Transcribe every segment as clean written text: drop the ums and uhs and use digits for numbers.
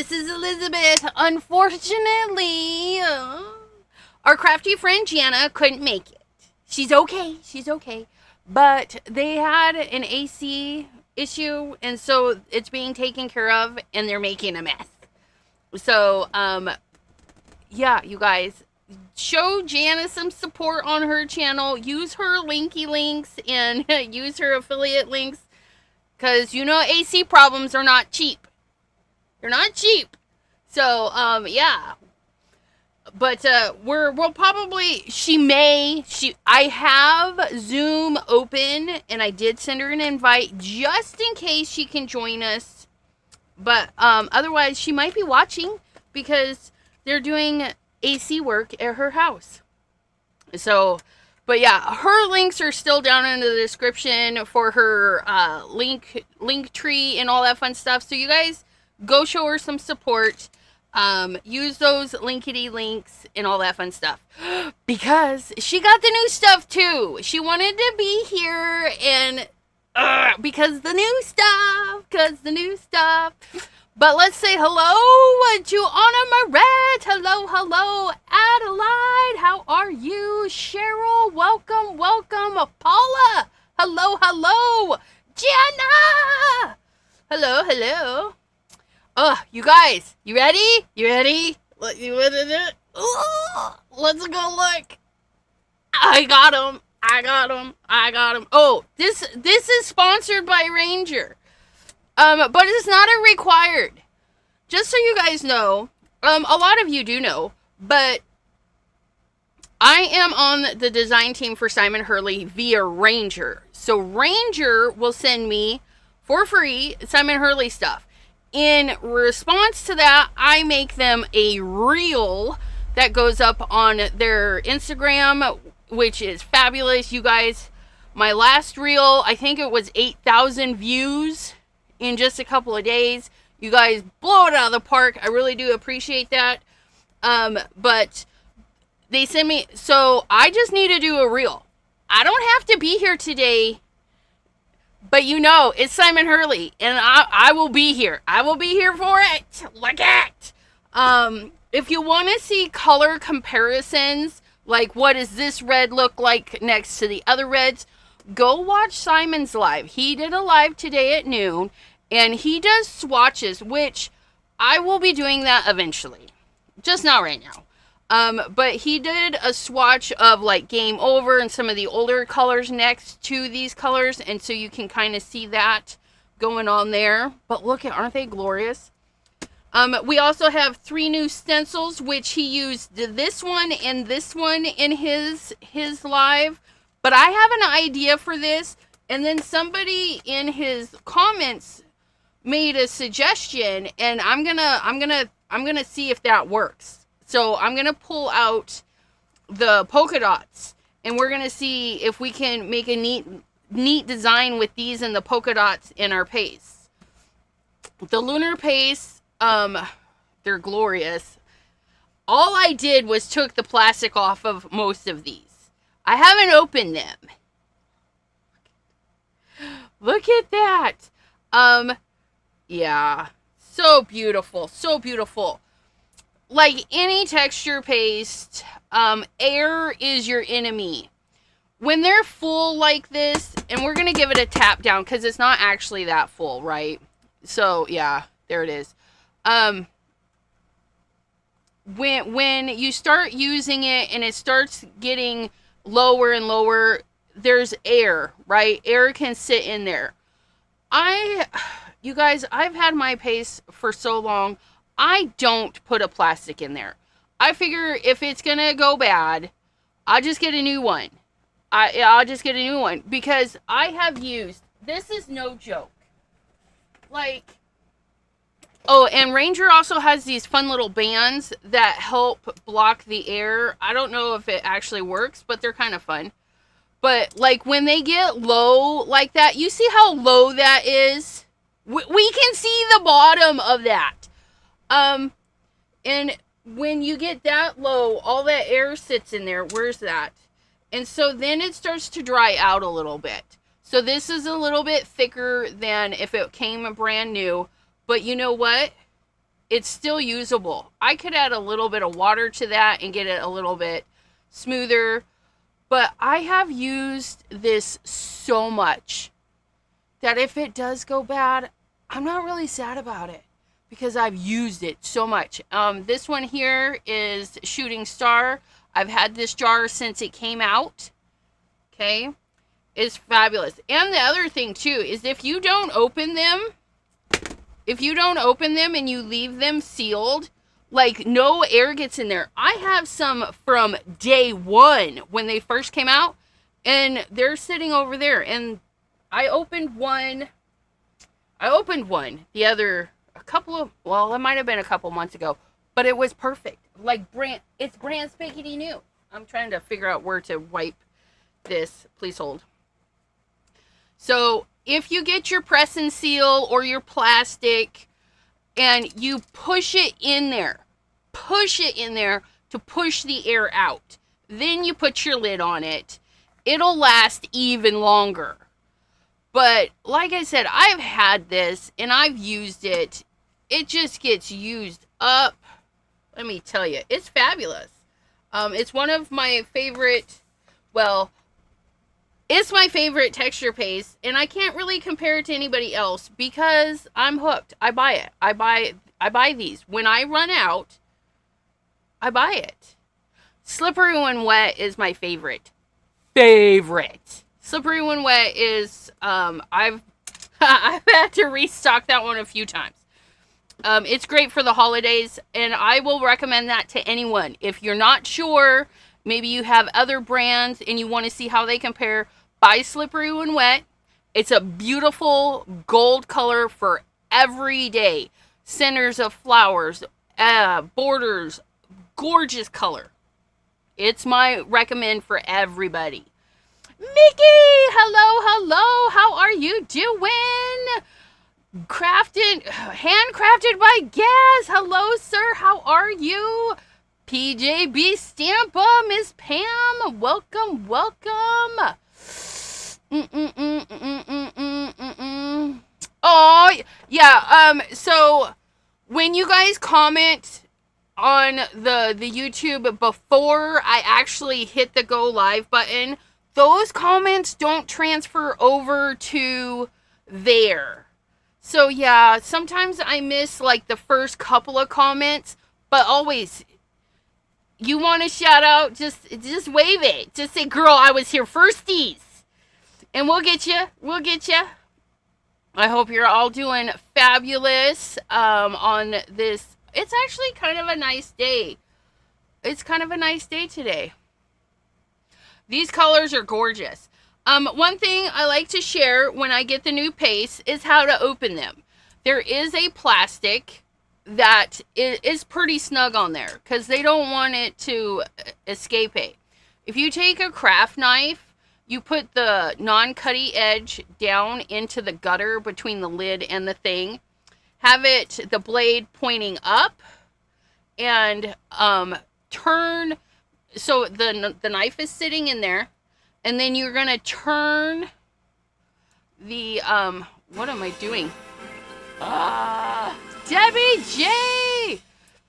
this is Elizabeth. Unfortunately, our crafty friend Jana couldn't make it. She's okay. She's okay. But they had an AC issue, and so it's being taken care of, and they're making a mess. So, yeah, you guys, show Jana some support on her channel. Use her linky links and use her affiliate links, because you know AC problems are not cheap. They're not cheap. So, yeah. But, we'll probably, I have Zoom open, and I did send her an invite just in case she can join us. But, otherwise, she might be watching, because they're doing AC work at her house. So, but yeah, her links are still down in the description for her, link tree and all that fun stuff. So you guys, go show her some support. Use those linkity links and all that fun stuff, because she got the new stuff too. She wanted to be here, and because the new stuff. But let's say hello to Anna Maret. Hello, Adelaide. How are you? Cheryl, welcome. Paula, hello. Jana, hello. You guys, you ready? Let's go look. I got him. Oh, this is sponsored by Ranger. But it's not a required. Just so you guys know, a lot of you do know, but I am on the design team for Simon Hurley via Ranger. So Ranger will send me for free Simon Hurley stuff. In response to that, I make them a reel that goes up on their Instagram, which is fabulous. You guys, my last reel, I think it was 8,000 views in just a couple of days. You guys blow it out of the park. I really do appreciate that. But they send me, so I just need to do a reel. I don't have to be here today, but you know, it's Simon Hurley, and I will be here. I will be here for it. Look at. If you want to see color comparisons, like what does this red look like next to the other reds, go watch Simon's live. He did a live today at noon, and he does swatches, which I will be doing that eventually. Just not right now. But he did a swatch of like Game Over and some of the older colors next to these colors. And so you can kind of see that going on there. But look at, aren't they glorious? We also have 3 new stencils, which he used this one and this one in his live. But I have an idea for this. And then somebody in his comments made a suggestion, and I'm gonna see if that works. So I'm going to pull out the polka dots, and we're going to see if we can make a neat design with these and the polka dots in our paste. The lunar paste, they're glorious. All I did was took the plastic off of most of these. I haven't opened them. Look at that. Yeah. So beautiful. Like any texture paste, air is your enemy. When they're full like this, and we're going to give it a tap down because it's not actually that full, right? So, yeah, there it is. When you start using it and it starts getting lower and lower, there's air, right? Air can sit in there. You guys, I've had my paste for so long, I don't put a plastic in there. I figure if it's going to go bad, I'll just get a new one. I'll just get a new one, because I have used, this is no joke. Like, oh, and Ranger also has these fun little bands that help block the air. I don't know if it actually works, but they're kind of fun. But, like, when they get low like that, you see how low that is? We can see the bottom of that. And when you get that low, all that air sits in there. Where's that? And so then it starts to dry out a little bit. So this is a little bit thicker than if it came brand new. But you know what? it's still usable. I could add a little bit of water to that and get it a little bit smoother. But I have used this so much that if it does go bad, I'm not really sad about it because I've used it so much. This one here is Shooting Star. I've had this jar since it came out. Okay. It's fabulous. And the other thing too is if you don't open them and you leave them sealed, like no air gets in there. I have some from day one when they first came out and they're sitting over there, and I opened one the other, it might have been a couple months ago, but it was perfect. Like it's brand spanking new. I'm trying to figure out where to wipe this. Please hold. So if you get your press and seal or your plastic and you push it in there to push the air out, then you put your lid on it, it'll last even longer. But like I said, I've had this and I've used it. It just gets used up. Let me tell you, it's fabulous. It's one of my favorite, it's my favorite texture paste, and I can't really compare it to anybody else because I'm hooked. I buy it. I buy these. When I run out, I buy it. Slippery When Wet is my favorite. Slippery When Wet is, I've had to restock that one a few times. It's great for the holidays, and I will recommend that to anyone. If you're not sure, maybe you have other brands and you want to see how they compare, buy Slippery When Wet. It's a beautiful gold color for every day. Centers of flowers, borders, gorgeous color. It's my recommend for everybody. Mickey, hello, how are you doing? Handcrafted by Gaz. Hello, sir. How are you? PJB Stampa, Miss Pam. Welcome. Oh, yeah. So when you guys comment on the YouTube before I actually hit the go live button, those comments don't transfer over to there. So yeah, sometimes I miss like the first couple of comments, but always, you want a shout out, just wave it. Just say, girl, I was here firsties. And we'll get you. I hope you're all doing fabulous on this. It's actually kind of a nice day. It's kind of a nice day today. These colors are gorgeous. One thing I like to share when I get the new paste is how to open them. There is a plastic that is pretty snug on there because they don't want it to escape it. If you take a craft knife, you put the non-cutty edge down into the gutter between the lid and the thing. Have the blade pointing up, and turn so the knife is sitting in there. And then you're going to turn the, what am I doing? Debbie J!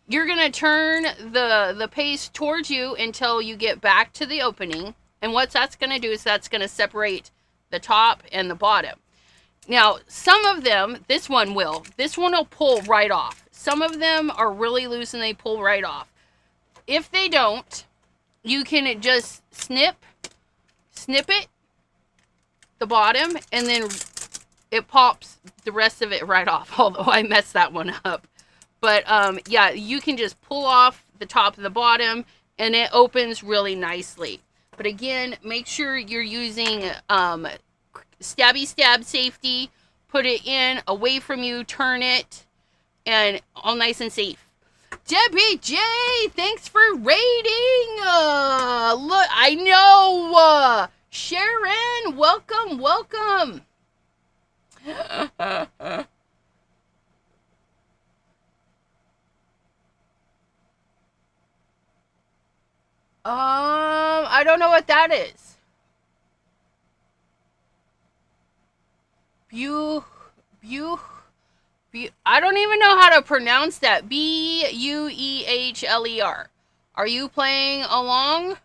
You're going to turn the paste towards you until you get back to the opening. And what that's going to do is that's going to separate the top and the bottom. Now, some of them, this one will pull right off. Some of them are really loose and they pull right off. If they don't, you can just snip it, the bottom, and then it pops the rest of it right off, although I messed that one up. But yeah, you can just pull off the top and the bottom, and it opens really nicely. But again, make sure you're using stabby stab safety. Put it in, away from you, turn it, and all nice and safe. Debbie J, thanks for rating. Look, I know. Sharon, welcome. I don't know what that is. I don't even know how to pronounce that. Buehler. Are you playing along?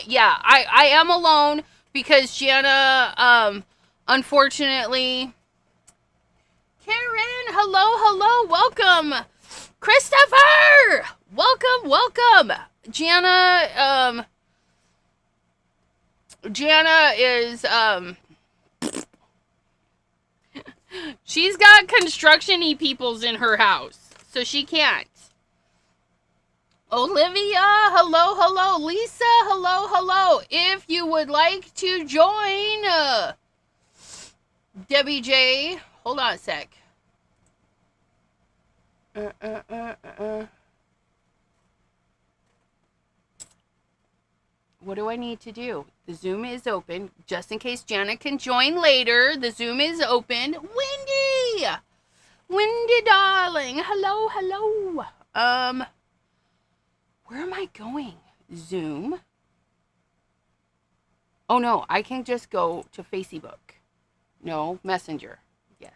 Yeah, I am alone because Jana, unfortunately. Karen, hello, welcome. Christopher, welcome. Jana is, she's got construction-y peoples in her house, so she can't. Olivia, hello. Lisa, hello. If you would like to join, Debbie J, hold on a sec. What do I need to do? The Zoom is open. Just in case Janet can join later, the Zoom is open. Wendy, darling. Hello. Where am I going? Zoom? Oh, no. I can just go to Facebook. No, Messenger. Yes.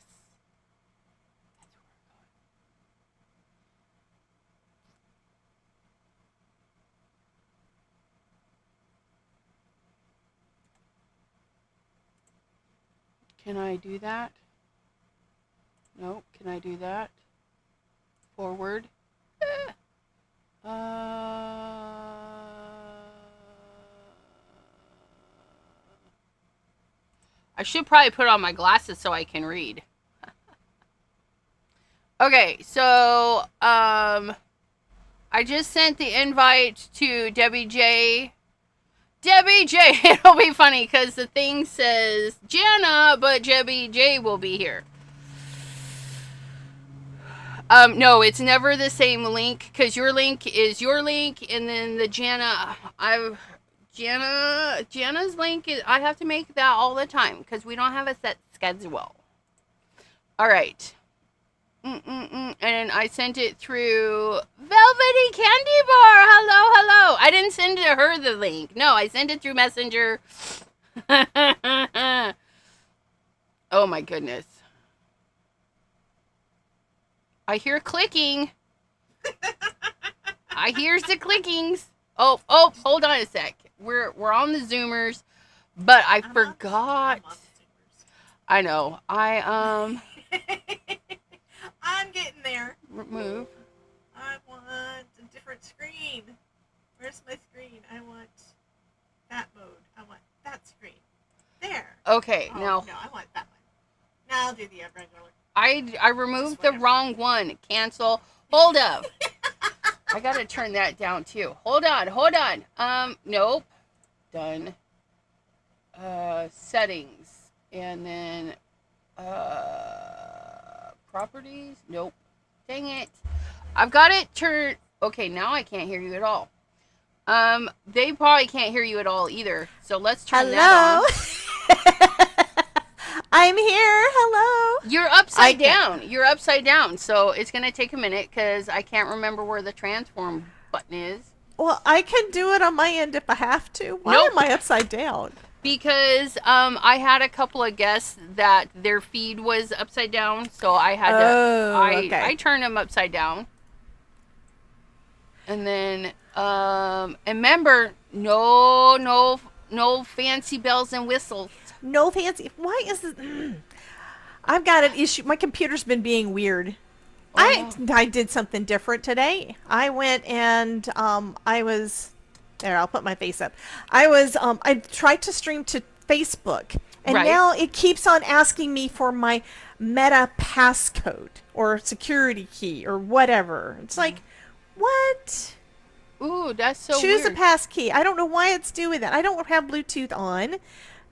Can I do that? No. Can I do that? Forward. I should probably put on my glasses so I can read. Okay, so I just sent the invite to Debbie J. Debbie J. It'll be funny because the thing says Jana, but Debbie J will be here. No, it's never the same link because your link is your link, and then the Jana's link is, I have to make that all the time because we don't have a set schedule. All right. And I sent it through Velvety Candy Bar. Hello. I didn't send her the link. No, I sent it through Messenger. Oh my goodness. I hear clicking. I hears the clickings. Oh, hold on a sec. We're on the Zoomers, but I forgot. I know. I'm getting there. Remove. I want a different screen. Where's my screen? I want that mode. I want that screen. There. Okay, now. No, I want that one. Now I'll do the regular. I removed the wrong one. Cancel. Hold up. I gotta turn that down too. Hold on. Nope. Done. Settings. And then, properties. Nope. Dang it. I've got it turned. Okay, now I can't hear you at all. They probably can't hear you at all either. So let's turn that on. I'm here. Hello. You're upside down. You're upside down. So it's going to take a minute because I can't remember where the transform button is. Well, I can do it on my end if I have to. Why am I upside down? Because I had a couple of guests that their feed was upside down. So I had to. I turned them upside down. And then, and remember, no fancy bells and whistles. No fancy. Why is this? I've got an issue. My computer's been being weird. Oh. I did something different today. I went and I was there. I'll put my face up. I tried to stream to Facebook, and now it keeps on asking me for my Meta passcode or security key or whatever. It's like, what? Ooh, that's so Choose weird. a pass key. I don't know why it's doing that. I don't have Bluetooth on.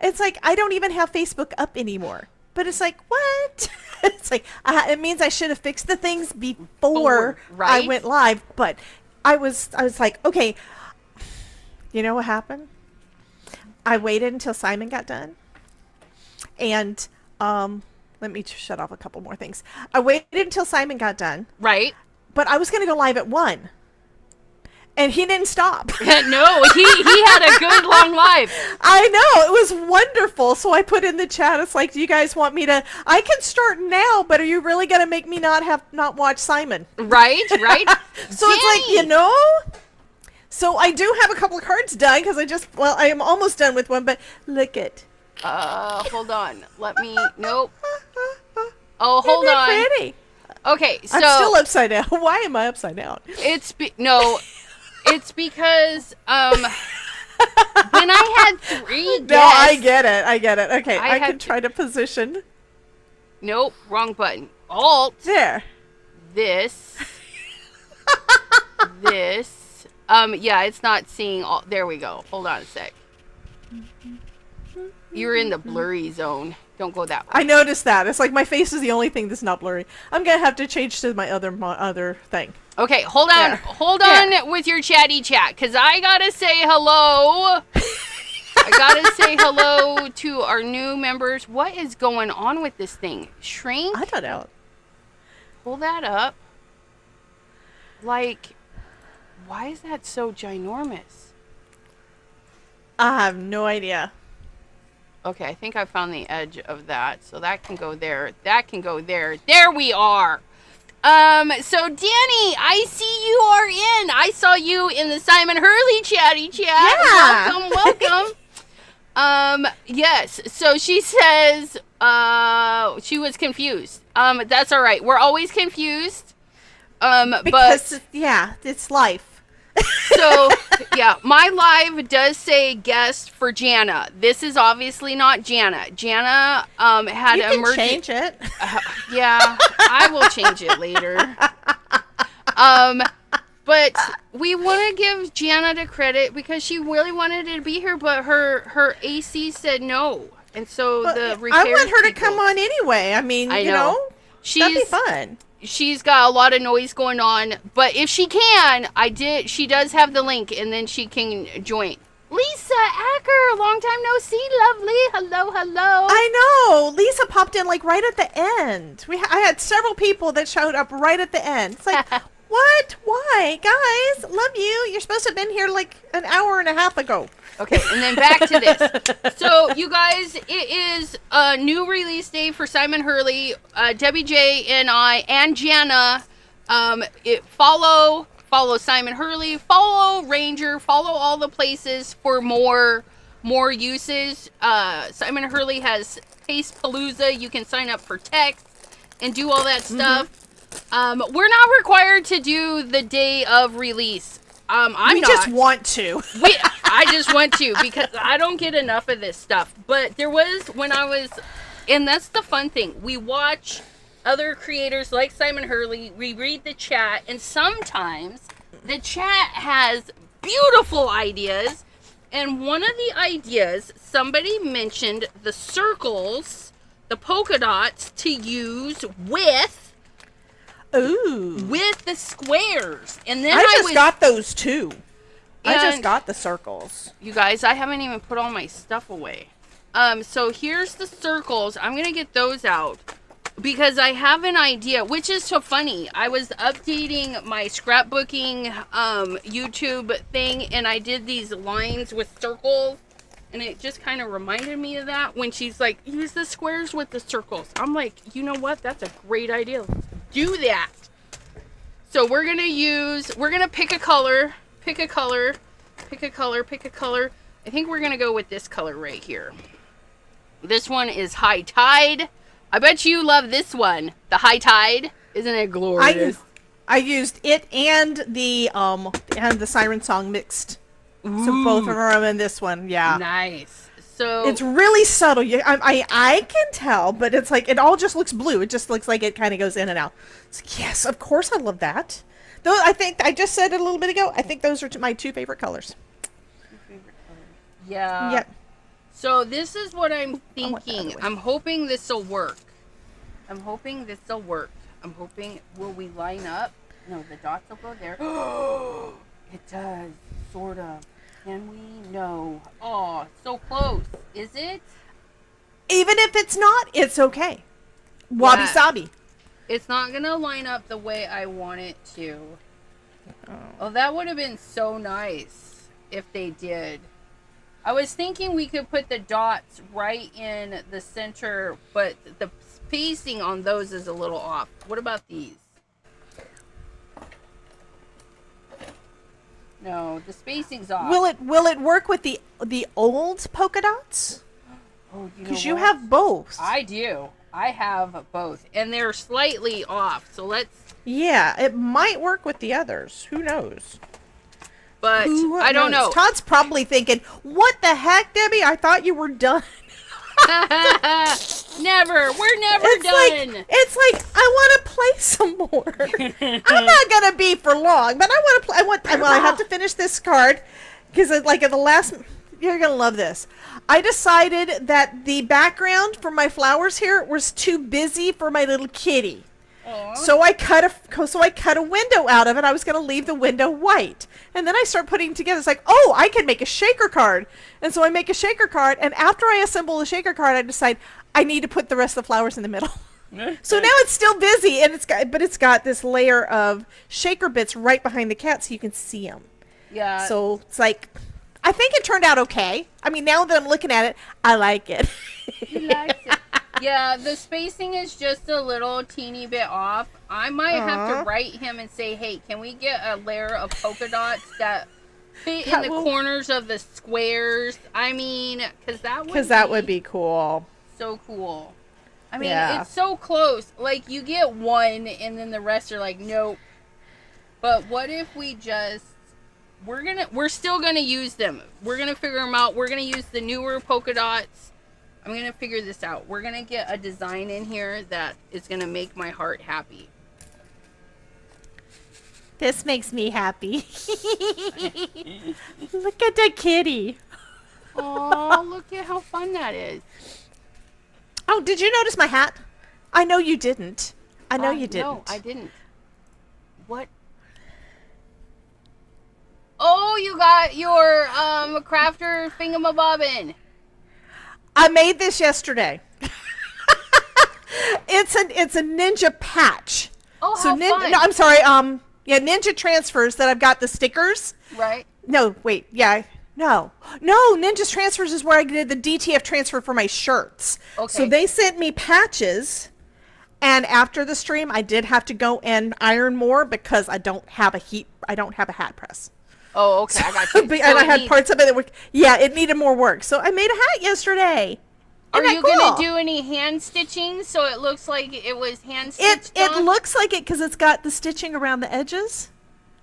It's like I don't even have Facebook up anymore. But it's like, what? It's like it means I should have fixed the things before I went live. But I was like, okay. You know what happened? I waited until Simon got done, and let me shut off a couple more things. I waited until Simon got done. Right. But I was going to go live at 1. And he didn't stop. No, he had a good long life. I know, it was wonderful. So I put in the chat, it's like, do you guys want me to, I can start now, but are you really going to make me not watch Simon? Right. So Danny. It's like, so I do have a couple of cards done because I am almost done with one, but look it. Hold on. Nope. Oh, hold Isn't on. that pretty? Okay, so I'm still upside down. Why am I upside down? It's because when I had 3 guests. No, I get it. Okay, I can try to position. Nope, wrong button. Alt. There. This. This. Yeah, it's not seeing all. There we go. Hold on a sec. You're in the blurry zone. Don't go that way. I noticed that. It's like my face is the only thing that's not blurry. I'm gonna have to change to my other thing. Okay, hold on. There. Hold on with your chatty chat, because I gotta say hello. I gotta say hello to our new members. What is going on with this thing? Shrink? I don't know. Pull that up. Like, why is that so ginormous? I have no idea. Okay, I think I found the edge of that. So that can go there. That can go there. There we are. So Danny, I see you are in. I saw you in the Simon Hurley chatty chat. Yeah. Welcome. Yes. So she says, she was confused. That's all right. We're always confused. Because it's life. So, yeah, my live does say guest for Jana. This is obviously not Jana. Jana had you can emergency. change it. Yeah, I will change it later. But we want to give Jana the credit because she really wanted to be here, but her AC said no, and so the I want her to come on anyway. I mean, I you know, that'd be fun. She's got a lot of noise going on, but if she can, she does have the link, and then she can join. Lisa Acker, long time no see, lovely. Hello. I know. Lisa popped in like right at the end. I had several people that showed up right at the end. It's like, what? Why? Guys, love you. You're supposed to have been here like an hour and a half ago. Okay, and then back to this. So, you guys, it is a new release day for Simon Hurley. Debbie J and I and Jana. Follow Simon Hurley. Follow Ranger. Follow all the places for more uses. Simon Hurley has Taste Palooza. You can sign up for text and do all that stuff. We're not required to do the day of release. We just want to. I just want to because I don't get enough of this stuff. But there was and that's the fun thing. We watch other creators like Simon Hurley. We read the chat, and sometimes the chat has beautiful ideas. And one of the ideas, somebody mentioned the circles, the polka dots to use with the squares. And then I just got those too. I just got the circles. You guys, I haven't even put all my stuff away. So here's the circles. I'm going to get those out because I have an idea, which is so funny. I was updating my scrapbooking YouTube thing, and I did these lines with circles, and it just kind of reminded me of that when she's like, use the squares with the circles. I'm like, you know what? That's a great idea. Let's do that. So we're going to pick a color. Pick a color. I think we're going to go with this color right here. This one is High Tide. I bet you love this one. The High Tide. Isn't it glorious? I used it and the Siren Song mixed. Ooh. So both of them are in this one. Yeah. Nice. So it's really subtle. I can tell, but it's like it all just looks blue. It just looks like it kind of goes in and out. It's like, yes, of course I love that. Though I think I just said it a little bit ago. I think those are my two favorite colors. Yeah. Yep. So this is what I'm thinking. I'm hoping this will work. Will we line up? No, the dots will go there. It does, sort of. Can we? No. Oh, so close. Is it? Even if it's not, it's okay. Wabi sabi. It's not going to line up the way I want it to. Oh, that would have been so nice if they did. I was thinking we could put the dots right in the center, but the spacing on those is a little off. What about these? No, the spacing's off. Will it work with the old polka dots? Oh, because you have both. I do. I have both, and they're slightly off. So let's. Yeah, it might work with the others. Who knows? But I don't know. Todd's probably thinking, "What the heck, Debbie? I thought you were done." Never. We're never done. It's like I want to play some more. I'm not gonna be for long, but I want to play. I have to finish this card because, like, at the last, you're gonna love this. I decided that the background for my flowers here was too busy for my little kitty. Aww. So I cut a window out of it. I was going to leave the window white. And then I start putting together. It's like, oh, I can make a shaker card. And so I make a shaker card. And after I assemble the shaker card, I decide I need to put the rest of the flowers in the middle. So now it's still busy, and it's got this layer of shaker bits right behind the cat so you can see them. Yeah. So it's like, I think it turned out okay. I mean, now that I'm looking at it, I like it. He likes it. Yeah, the spacing is just a little teeny bit off. I might have to write him and say, hey, can we get a layer of polka dots that fit in the corners of the squares? I mean, because that would be cool. So cool. I mean, it's so close. Like, you get one, and then the rest are like, nope. But what if we just... We're still gonna use them. We're gonna figure them out. We're gonna use the newer polka dots. I'm going to figure this out. We're going to get a design in here that is going to make my heart happy. This makes me happy. Look at the kitty. Oh, look at how fun that is. Oh, did you notice my hat? I know you didn't. I know you didn't. No, I didn't. What? Oh, you got your crafter thingamabobbin. I made this yesterday. It's a ninja patch. Oh, how fun. No, I'm sorry. Ninja transfers that I've got the stickers. Right. No, wait. Yeah. No, Ninja transfers is where I did the DTF transfer for my shirts. Okay. So they sent me patches, and after the stream, I did have to go and iron more because I don't have a hat press. Oh, okay, I got you. And I had parts of it that were, it needed more work. So I made a hat yesterday. Are you going to do any hand stitching so it looks like it was hand stitched It looks like it because it's got the stitching around the edges.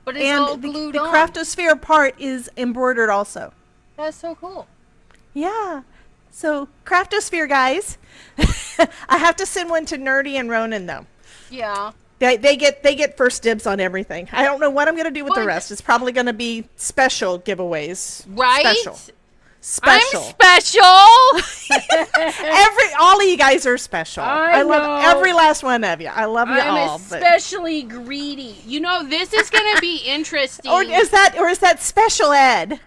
But it's all glued on. The Craftosphere part is embroidered also. That's so cool. Yeah. So, Craftosphere, guys. I have to send one to Nerdy and Ronan, though. Yeah. They get first dibs on everything. I don't know what I'm going to do with the rest. It's probably going to be special giveaways. Right? Special. I'm special. All of you guys are special. I love every last one of you. I love you all. I'm especially greedy. You know, this is going to be interesting. Or is that special ed?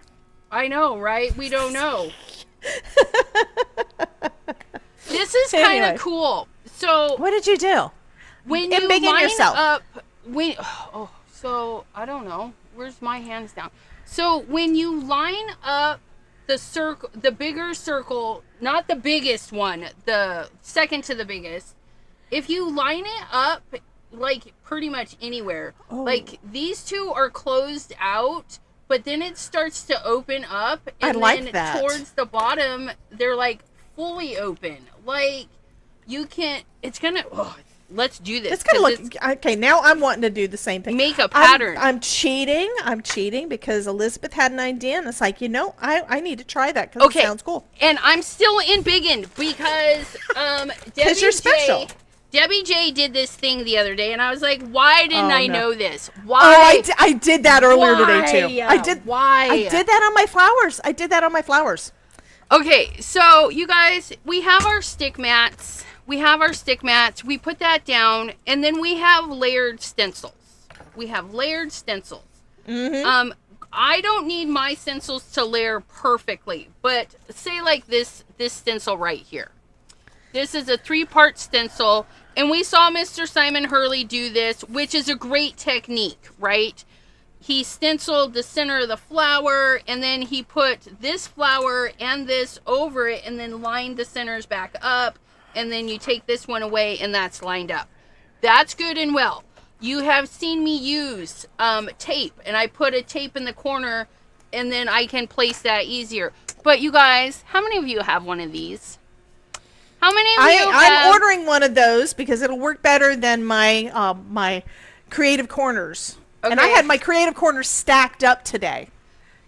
I know, right? We don't know. This is kind of cool. So, what did you do? When you line up, so I don't know. Where's my hands down? So when you line up the circle, the bigger circle, not the biggest one, the second to the biggest. If you line it up, like pretty much anywhere, like these two are closed out, but then it starts to open up, and then towards the bottom, they're like fully open. Like you can't. It's gonna. Let's do this. It's gonna look okay. Now I'm wanting to do the same thing. Make a pattern. I'm cheating. I'm cheating because Elizabeth had an idea, and it's like, I need to try that because it sounds cool. And I'm still in biggin because because you're special. Debbie J did this thing the other day, and I was like, why didn't I know this? Why? Oh, I did that earlier today too. I did. Why? I did that on my flowers. Okay, so you guys, we have our stick mats. We put that down, and then we have layered stencils. Mm-hmm. I don't need my stencils to layer perfectly, but say like this stencil right here. This is a 3-part stencil, and we saw Mr. Simon Hurley do this, which is a great technique, right? he stenciled the center of the flower, and then he put this flower and this over it, and then lined the centers back up, and then you take this one away, and that's lined up. That's good and well. You have seen me use tape, and I put a tape in the corner, and then I can place that easier. But you guys, how many of you have one of these? How many of you have... I'm ordering one of those because it'll work better than my my creative corners. Okay. And I had my creative corners stacked up today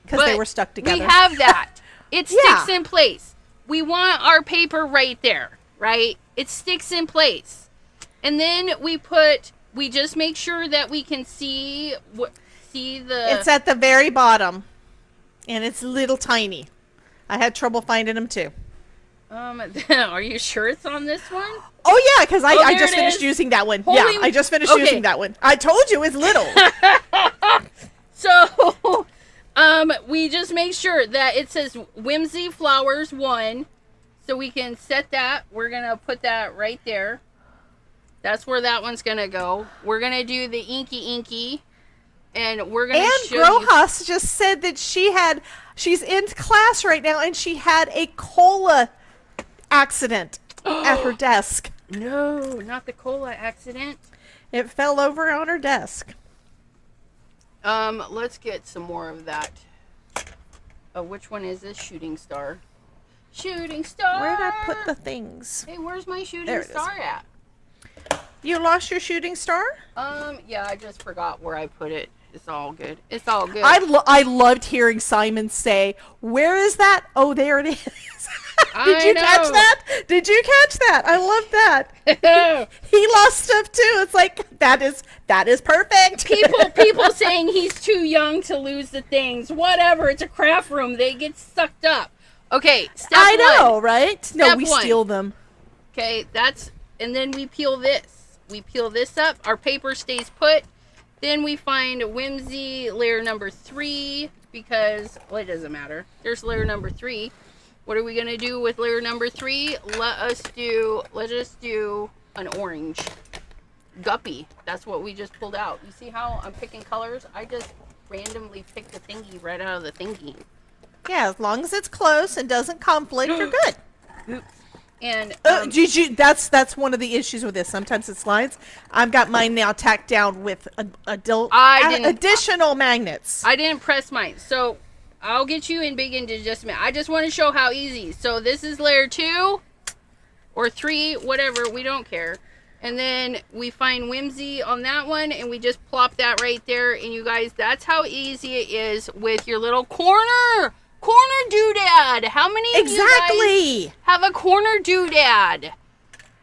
because they were stuck together. We have that. It sticks in place. We want our paper right there, right? It sticks in place. And then we just make sure that we can see the... It's at the very bottom. And it's little tiny. I had trouble finding them too. Are you sure it's on this one? Oh yeah, because I just finished using that one. I just finished using that one. I told you it's little. So, we just make sure that it says Whimsy Flowers 1. So we can set that. We're going to put that right there. That's where that one's going to go. We're going to do the Inky. And we're going to show you. Grohas just said that she's in class right now and she had a cola accident at her desk. No, not the cola accident. It fell over on her desk. Let's get some more of that. Which one is this? Shooting star. Shooting star. Where did I put the things? Hey, where's my shooting star at? You lost your shooting star? Yeah, I just forgot where I put it. It's all good. It's all good. I loved hearing Simon say, "Where is that?" Oh, there it is. Did you catch that? Did you catch that? I love that. He lost stuff too. It's like that is perfect. People saying he's too young to lose the things. Whatever. It's a craft room. They get sucked up. Okay. Step I know, one. right? Step no, we one. steal them. Okay, and then we peel this. We peel this up. Our paper stays put. Then we find Whimsy layer number 3 because, well, it doesn't matter. There's layer number 3. What are we going to do with layer number 3? Let us do an orange. Guppy. That's what we just pulled out. You see how I'm picking colors? I just randomly picked a thingy right out of the thingy. Yeah, as long as it's close and doesn't conflict, you're good. Oops. And that's one of the issues with this. Sometimes it slides. I've got mine now tacked down with additional magnets. I didn't press mine, so I'll get you in big into just a minute. I just want to show how easy. So this is layer 2 or 3, whatever. We don't care. And then we find Whimsy on that one, and we just plop that right there. And you guys, that's how easy it is with your little corner doodad. How many of you guys have a corner doodad?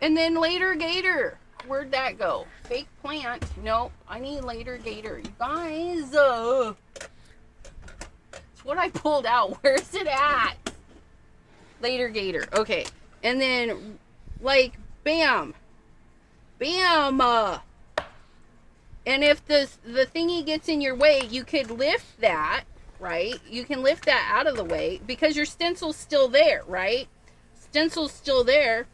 And then later gator. Where'd that go? Fake plant. No, I need later gator. You guys, it's what I pulled out. Where's it at? Later gator. Okay. And then, like, bam. Bam. And if the thingy gets in your way, you could lift that. Right? You can lift that out of the way because your stencil's still there, right? Stencil's still there.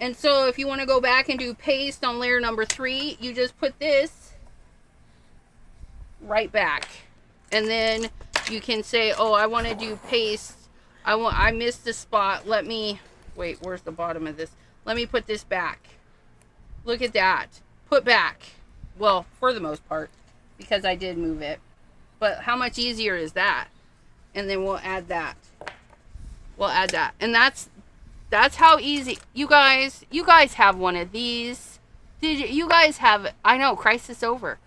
And so if you want to go back and do paste on layer number 3, you just put this right back. And then you can say, oh, I want to do paste. I missed a spot. Wait, where's the bottom of this? Let me put this back. Look at that. Put back. Well, for the most part, because I did move it. But how much easier is that? And then we'll add that. And that's how easy. You guys have one of these. You guys have, I know, crisis over.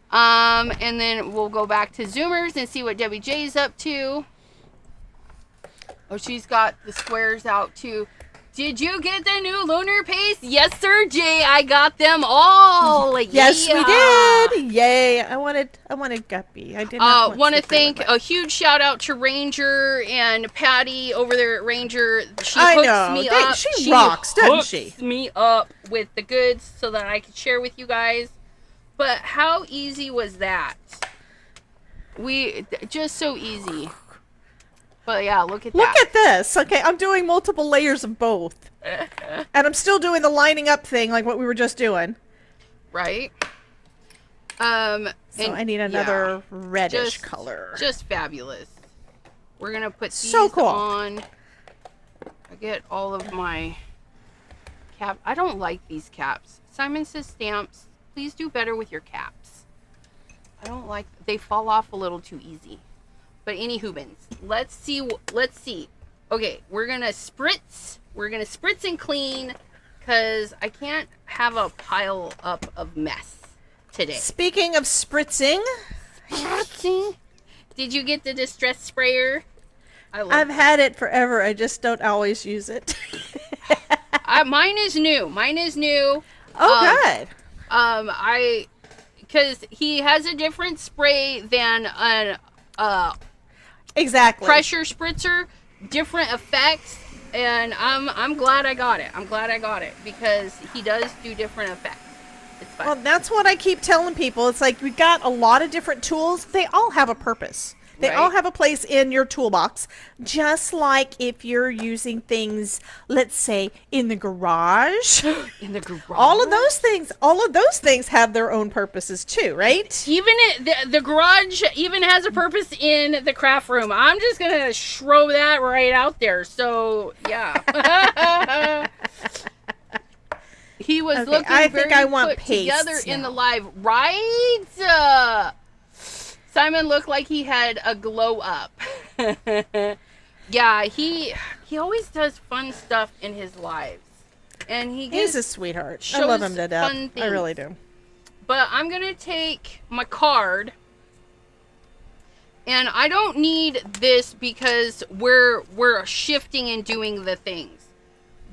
And then we'll go back to Zoomers and see what Debbie J's up to. Oh, she's got the squares out too. Did you get the new lunar paste? Yes, sir, Jay. I got them all. Yes, we did. Yay! I wanted Guppy. I did not want to thank a huge shout out to Ranger and Patty over there at Ranger. She hooks me up. She rocks, doesn't she? Hooks me up with the goods so that I can share with you guys. But how easy was that? Just so easy. But yeah, look at that. Look at this. Okay, I'm doing multiple layers of both. And I'm still doing the lining up thing like what we were just doing. Right. So and I need another yeah, reddish color. Just fabulous. We're gonna put these So cool. on. I get all of my cap. I don't like these caps. Simon says stamps. Please do better with your caps. I don't like. They fall off a little too easy. But anywho, let's see. Let's see. Okay, we're gonna spritz. We're gonna spritz and clean, cause I can't have a pile up of mess today. Speaking of spritzing, did you get the distress sprayer? I've had it forever. I just don't always use it. Mine is new. Oh, good. Because he has a different spray than an exactly pressure spritzer, different effects, and I'm glad I got it. I'm glad I got it because he does do different effects. It's fun. Well, that's what I keep telling people. It's like we got a lot of different tools. They all have a purpose. They all have a place in your toolbox. Just like if you're using things, let's say, in the garage. In the garage? All of those things have their own purposes too, right? Even the garage even has a purpose in the craft room. I'm just going to throw that right out there. So, yeah. He was looking very put together in the live. Right? Simon looked like he had a glow up. Yeah, he always does fun stuff in his lives. And he's a sweetheart. I love him to death. I really do. But I'm going to take my card. And I don't need this because we're shifting and doing the things.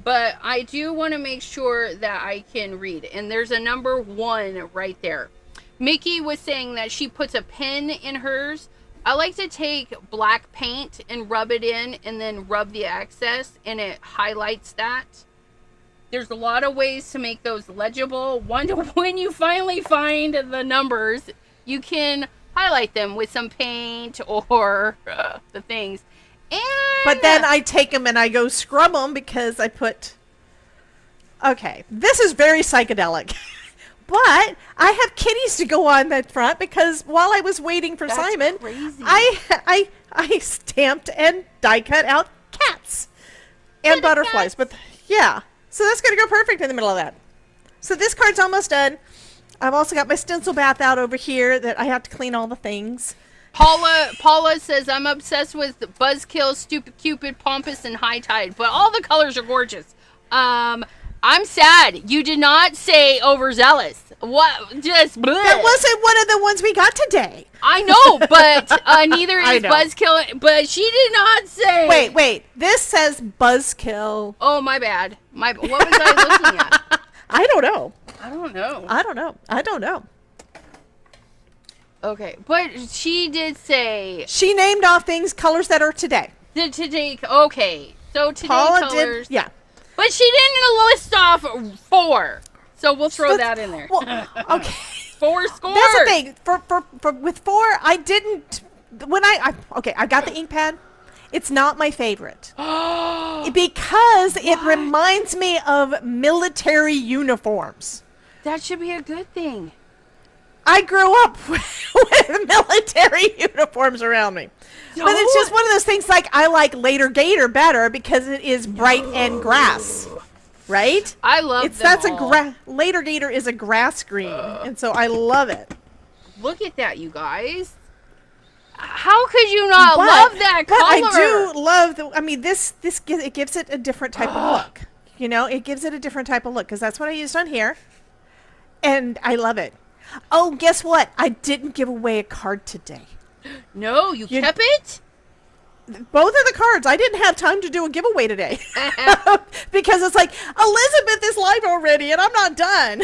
But I do want to make sure that I can read. And there's a number 1 right there. Mickey was saying that she puts a pen in hers. I like to take black paint and rub it in and then rub the excess and it highlights that. There's a lot of ways to make those legible. When you finally find the numbers, you can highlight them with some paint or the things. But then I take them and I go scrub them because I put... Okay, this is very psychedelic. But I have kitties to go on that front because while I was waiting for Simon, crazy. I stamped and die cut out cats and butterflies. But yeah, so that's going to go perfect in the middle of that. So this card's almost done. I've also got my stencil bath out over here that I have to clean all the things. Paula says, I'm obsessed with Buzzkill, Stupid Cupid, Pompous, and High Tide, but all the colors are gorgeous. I'm sad. You did not say overzealous. What? Just bleh. That wasn't one of the ones we got today. I know, but neither is Buzzkill. But she did not say. Wait. This says Buzzkill. Oh, my bad. What was I looking at? I don't know. I don't know. Okay, but she did say... She named off colors that are today. Okay, so today Paula colors... Did, yeah. But she didn't list off 4, so we'll throw that in there. Well, okay. 4 scores. That's the thing. For with 4, I didn't... When I got the ink pad. It's not my favorite. Because it reminds me of military uniforms. That should be a good thing. I grew up with military uniforms around me. But it's just one of those things like I like Later Gator better because it is bright and grass. Right? I love them Later Gator is a grass green. And so I love it. Look at that, you guys. How could you not love that color? But I do love this it gives it a different type of look. You know, it gives it a different type of look because that's what I used on here. And I love it. Oh, guess what? I didn't give away a card today. No, you kept it? Both of the cards. I didn't have time to do a giveaway today. Because it's like, Elizabeth is live already and I'm not done.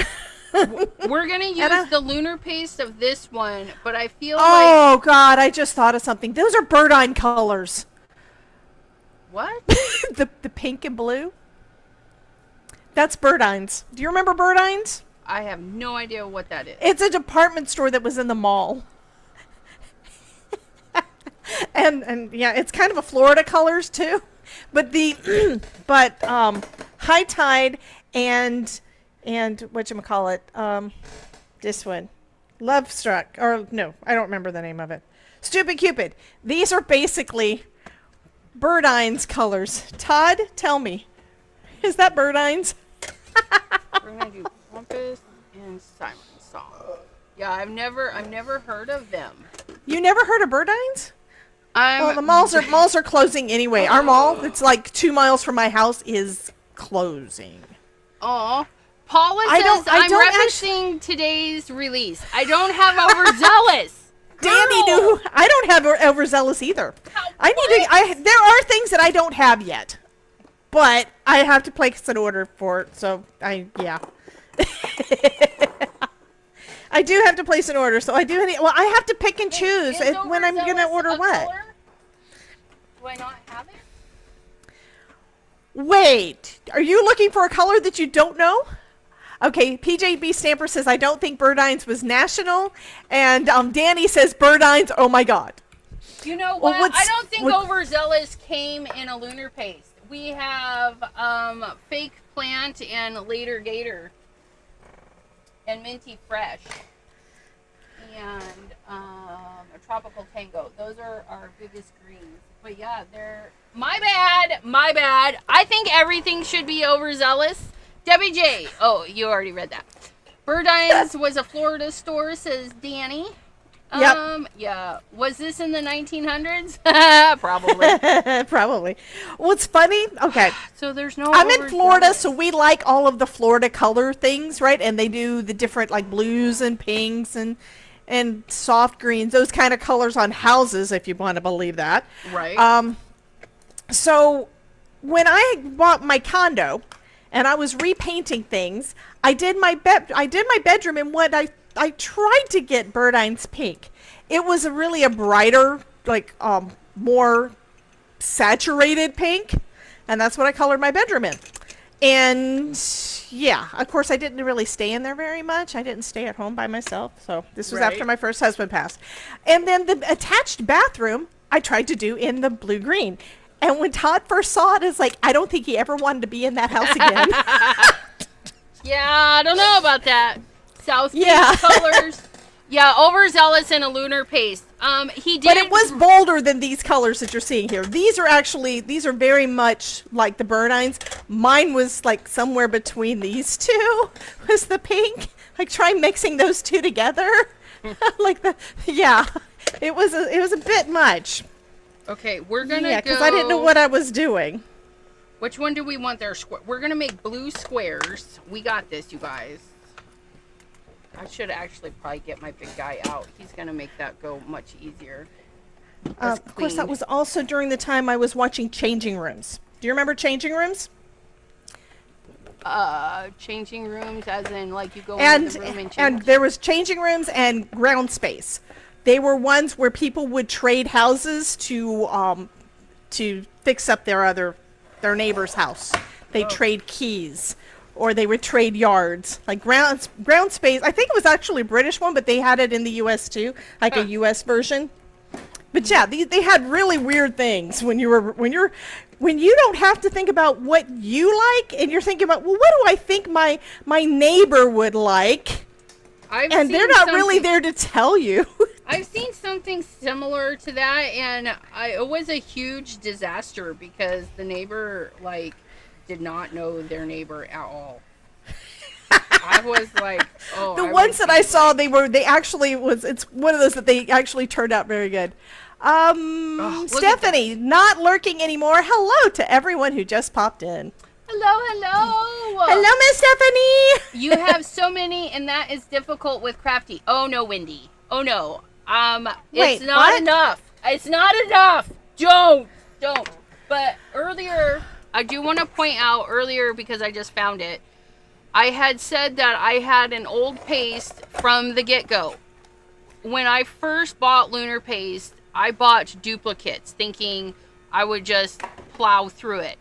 We're going to use the lunar paste of this one, but I feel Oh, God, I just thought of something. Those are Birdine colors. What? the pink and blue. That's Birdines. Do you remember Birdines? I have no idea what that is. It's a department store that was in the mall. and yeah, it's kind of a Florida colors too. But High Tide and whatchamacallit, this one, Love Struck. Or, no, I don't remember the name of it. Stupid Cupid. These are basically Birdine's colors. Todd, tell me. Is that Birdine's? We're gonna do Compass and Simon's song. Yeah, I've never heard of them. You never heard of Birdine's? Well, the malls are closing anyway. Our mall, that's like 2 miles from my house, is closing. Oh, Paula says I'm referencing today's release. I don't have overzealous. Danny knew. I don't have overzealous either. There are things that I don't have yet, but I have to place an order for it. So yeah. I do have to place an order, so I have to pick and choose when I'm going to order what. Color? Do I not have it? Wait, are you looking for a color that you don't know? Okay, PJB Stamper says, I don't think Birdine's was national, and Danny says, Birdine's, oh my god. You know what? I don't think overzealous came in a lunar paste. We have fake plant and later gator. And minty fresh, and a tropical tango. Those are our biggest greens. But yeah, they're my bad. I think everything should be overzealous. Debbie J. Oh, you already read that. Birdine's was a Florida store, says Danny. Yep. Yeah. Was this in the 1900s? Probably. Probably. What's funny? Okay. So there's no. I'm in Florida, so we like all of the Florida color things, right? And they do the different like blues and pinks and soft greens, those kind of colors on houses, if you want to believe that. Right. So when I bought my condo and I was repainting things, I did my bedroom in what I tried to get Birdine's pink. It was really a brighter, like more saturated pink, and that's what I colored my bedroom in. And yeah, of course, I didn't really stay in there very much. I didn't stay at home by myself, so this was after my first husband passed. And then the attached bathroom, I tried to do in the blue-green. And when Todd first saw it, it's like, I don't think he ever wanted to be in that house again. Yeah, I don't know about that. South colors. Yeah, overzealous and a lunar paste. He did. But it was bolder than these colors that you're seeing here. These are very much like the Birdine's. Mine was like somewhere between these two. Was the pink? Like try mixing those two together. It was a bit much. Okay, we're gonna go. Because I didn't know what I was doing. Which one do we want there? We're gonna make blue squares. We got this, you guys. I should actually probably get my big guy out. He's going to make that go much easier. Of course, that was also during the time I was watching Changing Rooms. Do you remember Changing Rooms? Changing rooms as in like you go into the room and change? And there was Changing Rooms and Ground Space. They were ones where people would trade houses to fix up their neighbor's house. They'd trade keys. Or they would trade yards. Like ground space. I think it was actually a British one, but they had it in the U.S. too, like a U.S. version. But yeah, they had really weird things when you don't have to think about what you like, and you're thinking about, well, what do I think my neighbor would like? And they're not really there to tell you. I've seen something similar to that, and it was a huge disaster because the neighbor did not know their neighbor at all. I was like, oh. The ones that I saw, it's one of those that they actually turned out very good. Stephanie, not lurking anymore. Hello to everyone who just popped in. Hello. Hello, Miss Stephanie. You have so many, and that is difficult with crafty. Oh no, Wendy. Oh no. Wait, it's not enough. It's not enough. Don't. But earlier, I do want to point out earlier, because I just found it, I had said that I had an old paste from the get-go. When I first bought lunar paste, I bought duplicates, thinking I would just plow through it.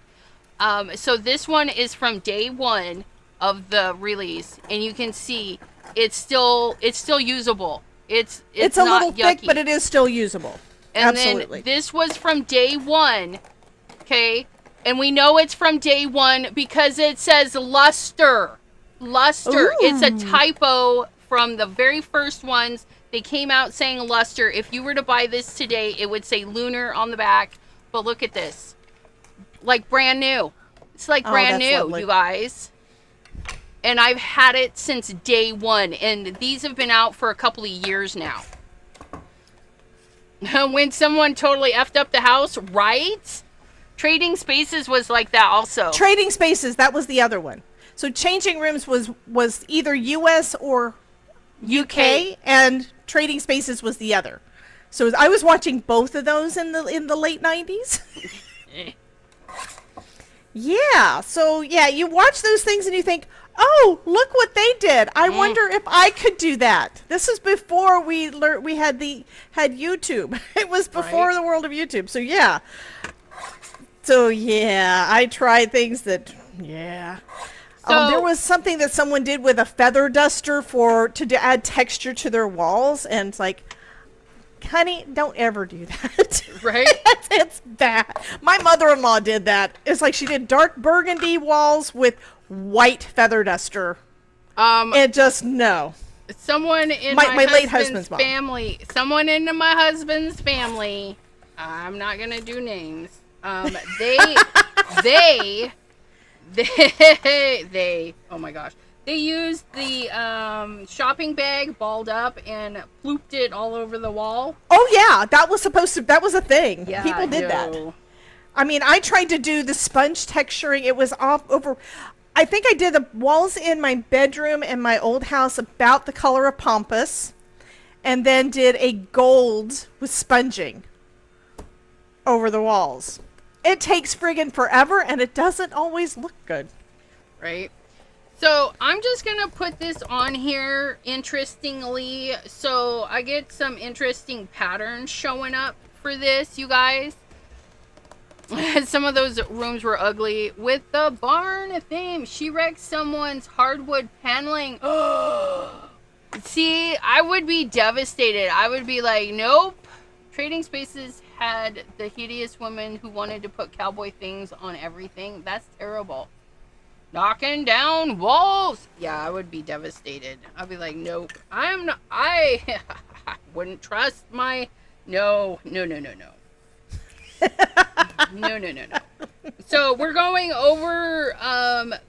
So this one is from day one of the release, and you can see it's still usable. It's a not little yucky. thick, but it is still usable. And absolutely. Then this was from day one, okay? And we know it's from day one because it says luster. Luster. Ooh. It's a typo from the very first ones. They came out saying luster. If you were to buy this today, it would say lunar on the back. But look at this. Like brand new. It's like brand new, lovely. You guys. And I've had it since day one. And these have been out for a couple of years now. When someone totally effed up the house, right? Trading Spaces was like that also. Trading Spaces, that was the other one. So Changing Rooms was either US or UK, and Trading Spaces was the other. So I was watching both of those in the late 90s. Yeah. So yeah, you watch those things and you think, "Oh, look what they did. I wonder if I could do that." This is before we had YouTube. It was before the world of YouTube. So yeah. I tried things that So, there was something that someone did with a feather duster to add texture to their walls, and it's like, honey, don't ever do that. Right? It's bad. My mother-in-law did that. It's like she did dark burgundy walls with white feather duster. And just no. Someone in my late husband's family. Someone in my husband's family. I'm not gonna do names. They. Oh my gosh. They used the shopping bag balled up and plooped it all over the wall. Oh yeah, that was a thing. Yeah, people did that. I mean, I tried to do the sponge texturing. It was over. I think I did the walls in my bedroom in my old house about the color of pampas, and then did a gold with sponging over the walls. It takes friggin' forever, and it doesn't always look good. Right? So, I'm just going to put this on here, interestingly, so I get some interesting patterns showing up for this, you guys. Some of those rooms were ugly. With the barn theme, she wrecked someone's hardwood paneling. See, I would be devastated. I would be like, nope. Trading Spaces had the hideous woman who wanted to put cowboy things on everything. That's terrible. Knocking down walls. Yeah, I would be devastated. I'd be like, nope. I wouldn't trust my... No. No. So we're going over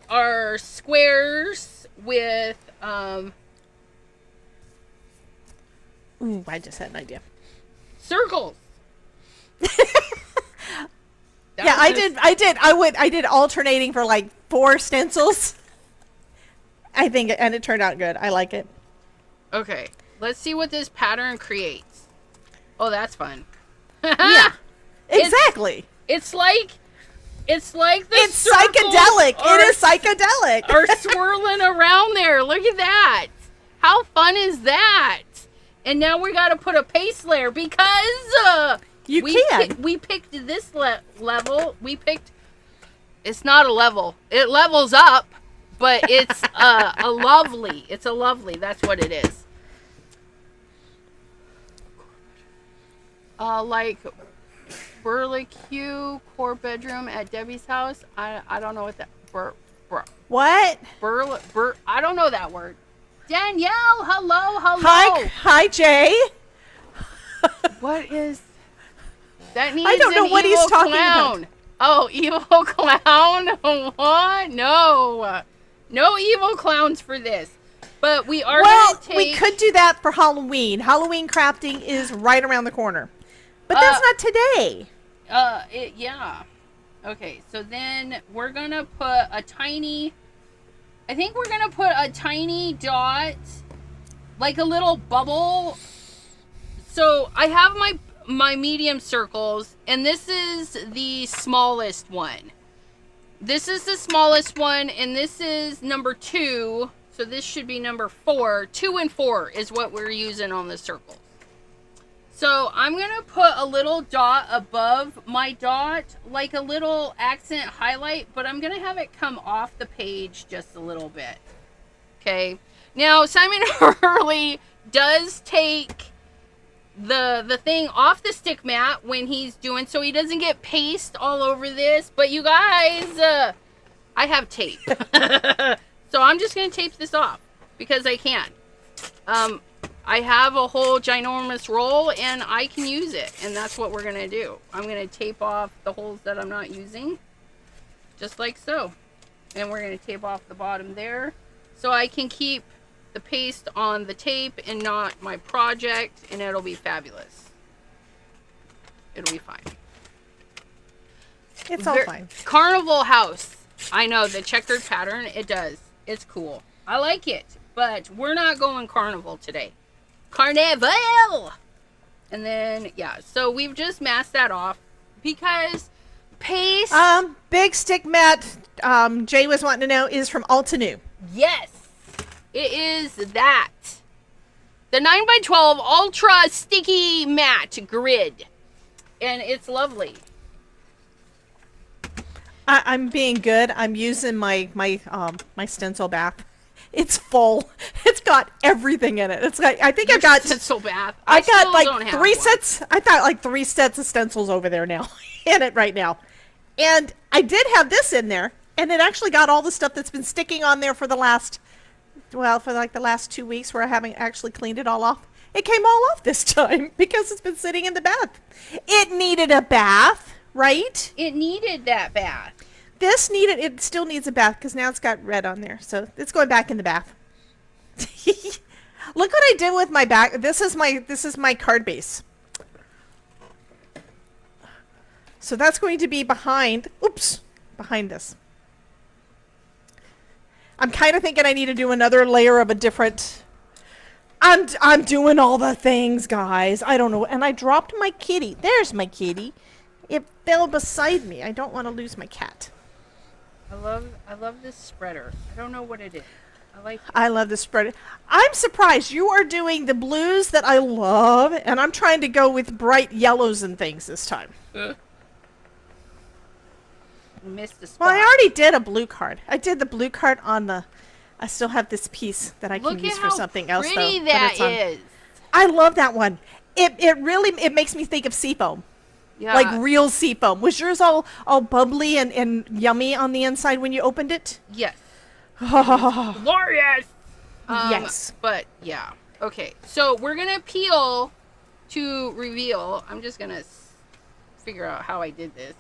our squares with... Ooh, I just had an idea. Circles. Yeah, I did alternating for like 4 stencils. I think, and it turned out good. I like it. Okay, let's see what this pattern creates. Oh, that's fun. Yeah, exactly. It's like the it's psychedelic. It is psychedelic. Are swirling around there. Look at that. How fun is that? And now we got to put a paste layer because we picked this level. It's not a level. It levels up, but it's a lovely. It's a lovely. That's what it is. Like Burlicue core bedroom at Debbie's house. I don't know what that. What? I don't know that word. Danielle, hello. Hi, Jay. What is that? Needs I don't know what he's talking about. Oh, evil clown? What? No evil clowns for this. But we are going to take... we could do that for Halloween. Halloween crafting is right around the corner. But that's not today. Yeah. Okay, so then we're going to put a tiny... I think we're going to put a tiny dot, like a little bubble. So I have my medium circles, and this is the smallest one. This is the smallest one, and this is number 2. So this should be number 4. 2 and 4 is what we're using on the circles. So I'm going to put a little dot above my dot, like a little accent highlight, but I'm going to have it come off the page just a little bit. Okay. Now, Simon Hurley does take the thing off the stick mat when he's doing, so he doesn't get paste all over this. But you guys, I have tape. So I'm just going to tape this off because I can. I have a whole ginormous roll and I can use it, and that's what we're gonna do. I'm gonna tape off the holes that I'm not using, just like so. And we're gonna tape off the bottom there, so I can keep the paste on the tape and not my project, and it'll be fabulous. It'll be fine. It's all fine. Carnival house. I know, the checkered pattern, it does. It's cool. I like it, but we're not going carnival today. Carnival! And then, yeah, so we've just masked that off because paste. Big stick mat, Jay was wanting to know, is from Altenew. Yes, it is that. The 9x12 Ultra Sticky Matte Grid. And it's lovely. I'm being good. I'm using my stencil bath. It's full. It's got everything in it. It's like, I think I've got stencil bath. I got like 3 sets. I got like 3 sets of stencils over there now in it right now. And I did have this in there, and it actually got all the stuff that's been sticking on there for the last, well, for like the last 2 weeks where I haven't actually cleaned it all off. It came all off this time because it's been sitting in the bath. It needed a bath, right? It needed that bath. It still needs a bath because now it's got red on there. So it's going back in the bath. Look what I did with my back. This is my card base. So that's going to be behind this. I'm kind of thinking I need to do another layer of a different. I'm doing all the things, guys. I don't know. And I dropped my kitty. There's my kitty. It fell beside me. I don't want to lose my cat. I love this spreader. I don't know what it is. I love the spreader. I'm surprised you are doing the blues that I love, and I'm trying to go with bright yellows and things this time. Missed the spot. Well, I already did a blue card. I did the blue card on the. I still have this piece that I can use for something else, though. Look at how pretty that is. I love that one. It really makes me think of seafoam. Yeah. Like real seafoam. Was yours all bubbly and yummy on the inside when you opened it? Yes. Glorious! Yes. But, yeah. Okay, so we're going to peel to reveal. I'm just going to figure out how I did this.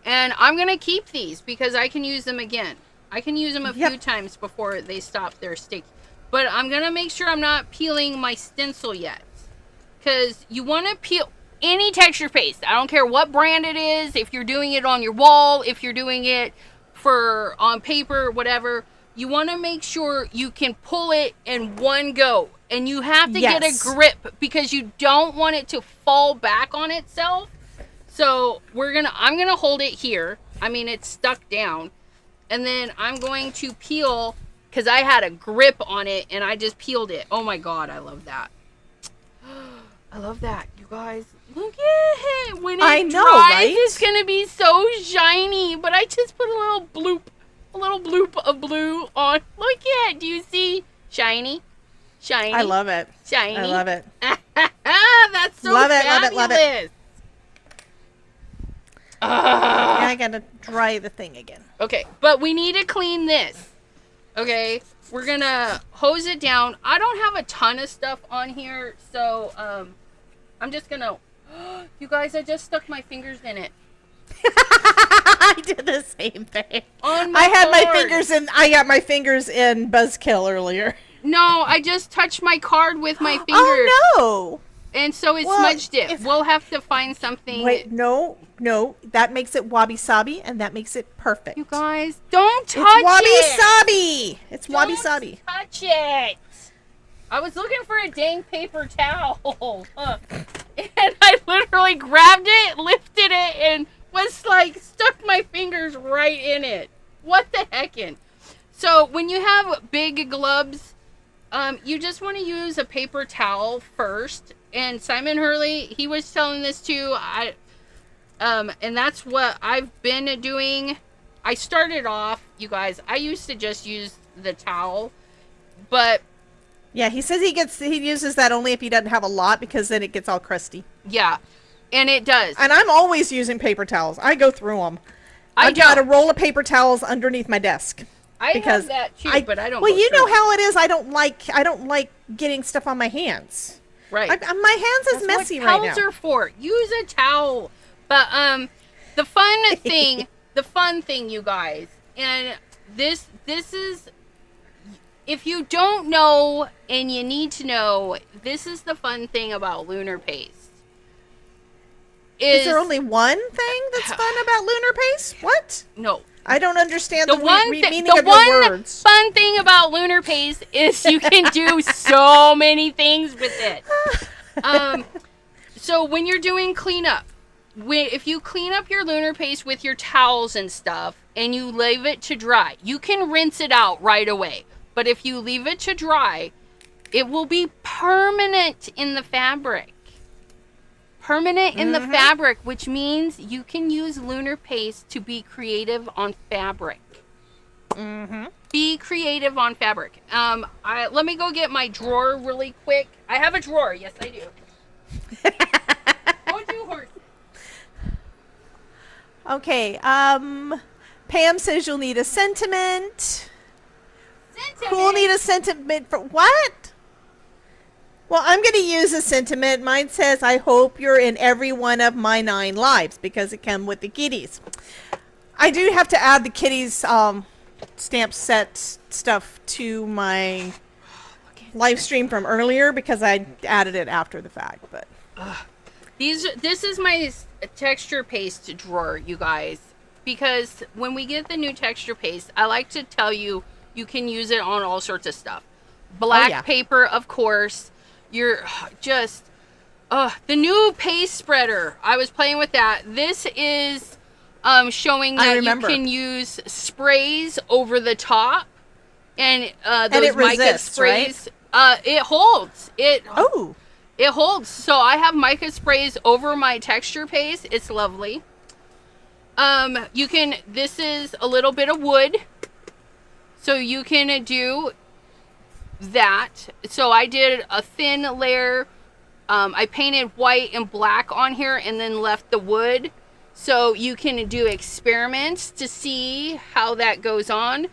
And I'm going to keep these because I can use them again. I can use them a few times before they stop their stick. But I'm going to make sure I'm not peeling my stencil yet. Because you want to peel any texture paste. I don't care what brand it is. If you're doing it on your wall, if you're doing it on paper, whatever. You want to make sure you can pull it in one go. And you have to get a grip because you don't want it to fall back on itself. So I'm going to hold it here. I mean, it's stuck down. And then I'm going to peel because I had a grip on it and I just peeled it. Oh my God, I love that. I love that, you guys. Look at it. When it dries, right? It's going to be so shiny. But I just put a little bloop of blue on. Look at it. Do you see? Shiny. Shiny. I love it. Shiny. I love it. That's so fabulous. Love it. I got to dry the thing again. Okay, but we need to clean this. Okay, we're going to hose it down. I don't have a ton of stuff on here, so I'm just going to... You guys, I just stuck my fingers in it. I did the same thing. I got my fingers in Buzzkill earlier. No, I just touched my card with my fingers. Oh, no. And so it smudged it. We'll have to find something. Wait, no. That makes it wabi-sabi, and that makes it perfect. You guys, don't touch it. Wabi-sabi. It's wabi-sabi. Touch it. I was looking for a dang paper towel. And I literally grabbed it, lifted it, and was like, stuck my fingers right in it. What the heckin'? So when you have big globs, you just want to use a paper towel first. And Simon Hurley, he was telling this too. And that's what I've been doing. I started off, you guys, I used to just use the towel, but yeah, he says he uses that only if he doesn't have a lot because then it gets all crusty. Yeah, and it does. And I'm always using paper towels. I go through them. I've got a roll of paper towels underneath my desk. I because have that too, but I don't. Well, go you know through it. how it is. I don't like getting stuff on my hands. Right. My hands is That's messy what right towels now. are for. Use a towel. But the fun thing, you guys, and this is, if you don't know and you need to know, this is the fun thing about lunar paste. Is there only one thing that's fun about lunar paste? What? No. I don't understand the meaning the of one your words. fun thing about lunar paste is you can do so many things with it. So when you're doing cleanup, if you clean up your lunar paste with your towels and stuff and you leave it to dry, you can rinse it out right away. But if you leave it to dry, it will be permanent in the fabric. Permanent in the fabric, which means you can use lunar paste to be creative on fabric. Be creative on fabric. Let me go get my drawer really quick. I have a drawer. Yes, I do. Go do horse. Okay. Pam says you'll need a sentiment. Who'll need a sentiment for what? Well, I'm going to use a sentiment. Mine says, I hope you're in every one of my 9 lives, because it came with the kitties. I do have to add the kitties stamp set stuff to my live stream from earlier, because I added it after the fact. But this is my texture paste drawer, you guys, because when we get the new texture paste, I like to tell you, you can use it on all sorts of stuff. Black paper, of course. You're just, the new paste spreader. I was playing with that. This is showing that you can use sprays over the top, and those it mica resists, sprays. Right? It holds. It holds. So I have mica sprays over my texture paste. It's lovely. This is a little bit of wood, so you can do that. So I did a thin layer. I painted white and black on here and then left the wood. So you can do experiments to see how that goes on.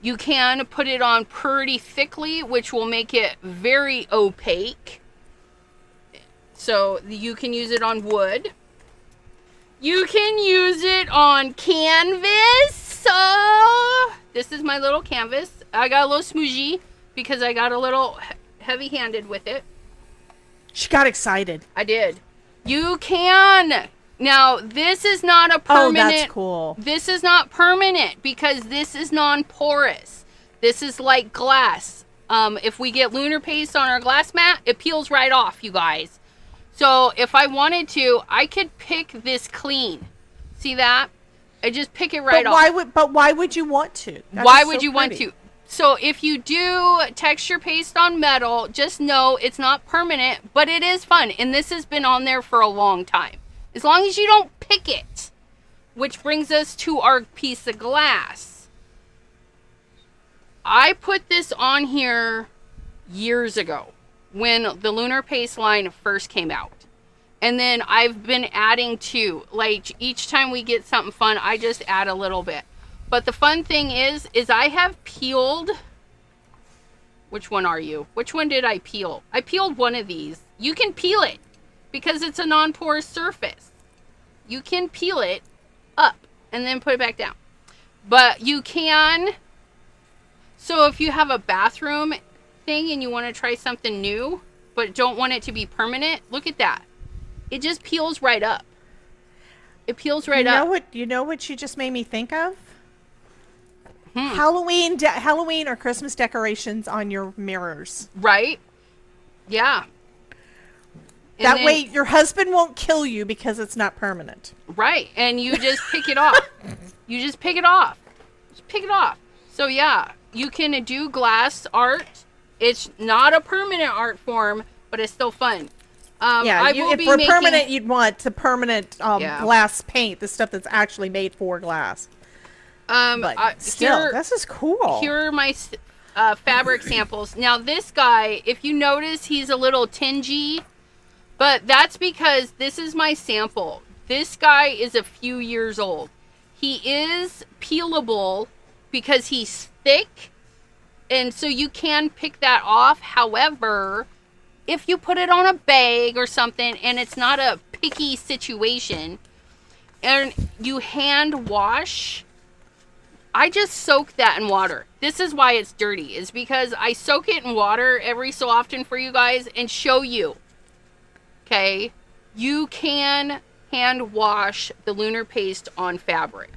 You can put it on pretty thickly, which will make it very opaque. So you can use it on wood. You can use it on canvas. So this is my little canvas. I got a little smoothie, because I got a little heavy-handed with it. She got excited. I did. You can. Now, this is not a permanent. Oh, that's cool. This is not permanent, because this is non-porous. This is like glass. If we get lunar paste on our glass mat, it peels right off, you guys. So if I wanted to, I could pick this clean. See that? I just pick it right off. Why would you want to? Why would you want to? So if you do texture paste on metal, just know it's not permanent, but it is fun. And this has been on there for a long time. As long as you don't pick it. Which brings us to our piece of glass. I put this on here years ago when the lunar paste line first came out. And then I've been adding to, like, each time we get something fun, I just add a little bit. But the fun thing is I have peeled. Which one are you? Which one did I peel? I peeled one of these. You can peel it because it's a non-porous surface. You can peel it up and then put it back down. But you can. So if you have a bathroom thing and you want to try something new, but don't want it to be permanent, look at that. It just peels right up. It peels right up. You know what you just made me think of? Halloween or Christmas decorations on your mirrors. Right? Yeah. That way your husband won't kill you because it's not permanent. Right. And you just pick it off. You just pick it off. Just pick it off. So yeah, you can do glass art. It's not a permanent art form, but it's still fun. If for permanent, you'd want the permanent glass paint, the stuff that's actually made for glass. But still, this is cool. Here are my fabric samples. Now, this guy, if you notice, he's a little tingy, but that's because this is my sample. This guy is a few years old. He is peelable because he's thick, and so you can pick that off. However, if you put it on a bag or something and it's not a picky situation and you hand wash, I just soak that in water. This is why it's dirty, is because I soak it in water every so often for you guys and show you. Okay, you can hand wash the lunar paste on fabric,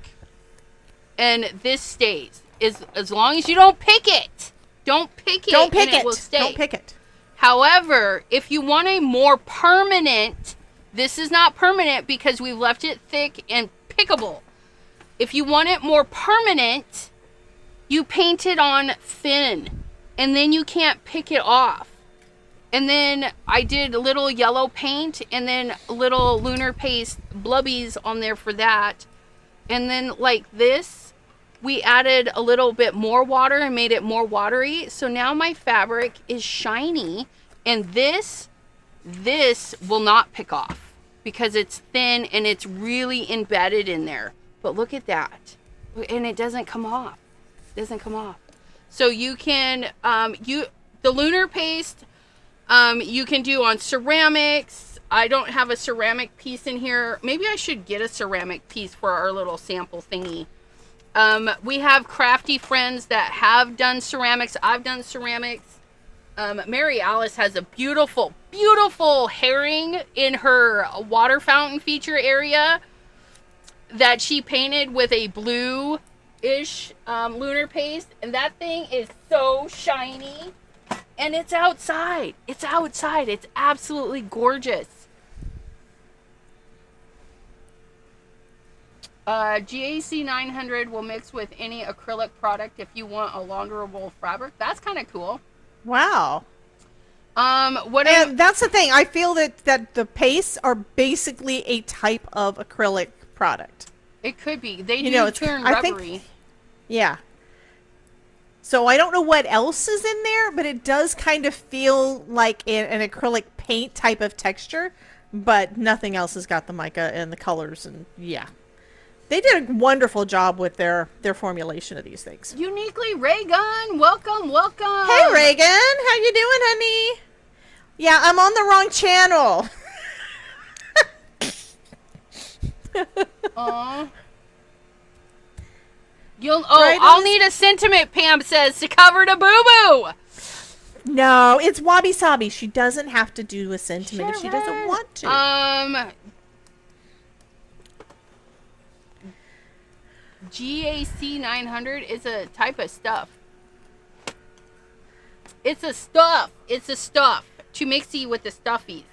and this stays as long as you don't pick it. Don't pick it. Don't pick and it. It will stay. Don't pick it. However, if you want a more permanent, this is not permanent because we've left it thick and pickable. If you want it more permanent, you paint it on thin, and then you can't pick it off. And then I did a little yellow paint and then a little lunar paste blubbies on there for that. And then like this, we added a little bit more water and made it more watery. So now my fabric is shiny, and this will not pick off because it's thin and it's really embedded in there. But look at that. And it doesn't come off. It doesn't come off. So you can, the lunar paste, you can do on ceramics. I don't have a ceramic piece in here. Maybe I should get a ceramic piece for our little sample thingy. We have crafty friends that have done ceramics. I've done ceramics. Mary Alice has a beautiful, beautiful herring in her water fountain feature area that she painted with a blue-ish lunar paste. And that thing is so shiny. And it's outside. It's outside. It's absolutely gorgeous. GAC 900 will mix with any acrylic product if you want a longer wool fabric. That's kind of cool. Wow. And that's the thing. I feel that the pastes are basically a type of acrylic product. It could be. They do turn rubbery. Yeah. So I don't know what else is in there, but it does kind of feel like an acrylic paint type of texture, but nothing else has got the mica and the colors, and yeah. They did a wonderful job with their formulation of these things. Uniquely Reagan, welcome, welcome. Hey Reagan, how you doing, honey? Yeah, I'm on the wrong channel. Aww. I'll need a sentiment, Pam says, to cover the boo-boo. No, it's Wabi Sabi. She doesn't have to do a sentiment if she doesn't want to. GAC 900 is a type of stuff. It's a stuff. It's a stuff to mixy with the stuffies.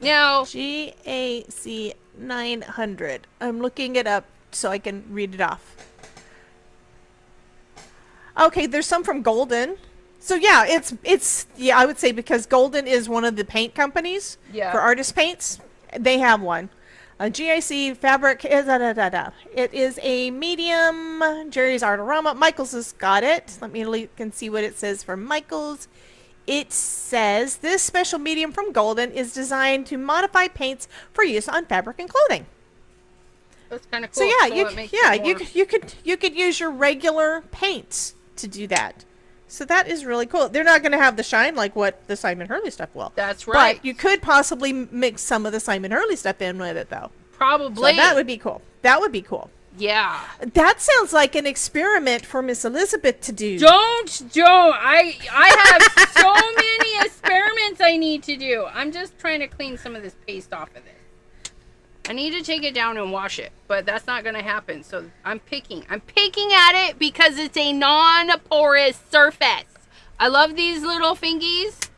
Now, GAC 900. I'm looking it up so I can read it off. Okay, there's some from Golden. So yeah, it's I would say because Golden is one of the paint companies for artist paints. They have one. GIC fabric is It is a medium. Jerry's Artorama. Michael's has got it. Let me look and see what it says for Michael's. It says this special medium from Golden is designed to modify paints for use on fabric and clothing. That's kind of cool. So yeah, you could use your regular paints to do that. So that is really cool. They're not going to have the shine like what the Simon Hurley stuff will. That's right. But you could possibly mix some of the Simon Hurley stuff in with it, though. Probably. So that would be cool. That would be cool. Yeah. That sounds like an experiment for Miss Elizabeth to do. Don't. I have so many experiments I need to do. I'm just trying to clean some of this paste off of it. I need to take it down and wash it, but that's not going to happen. So I'm picking at it because it's a non-porous surface. I love these little fingies.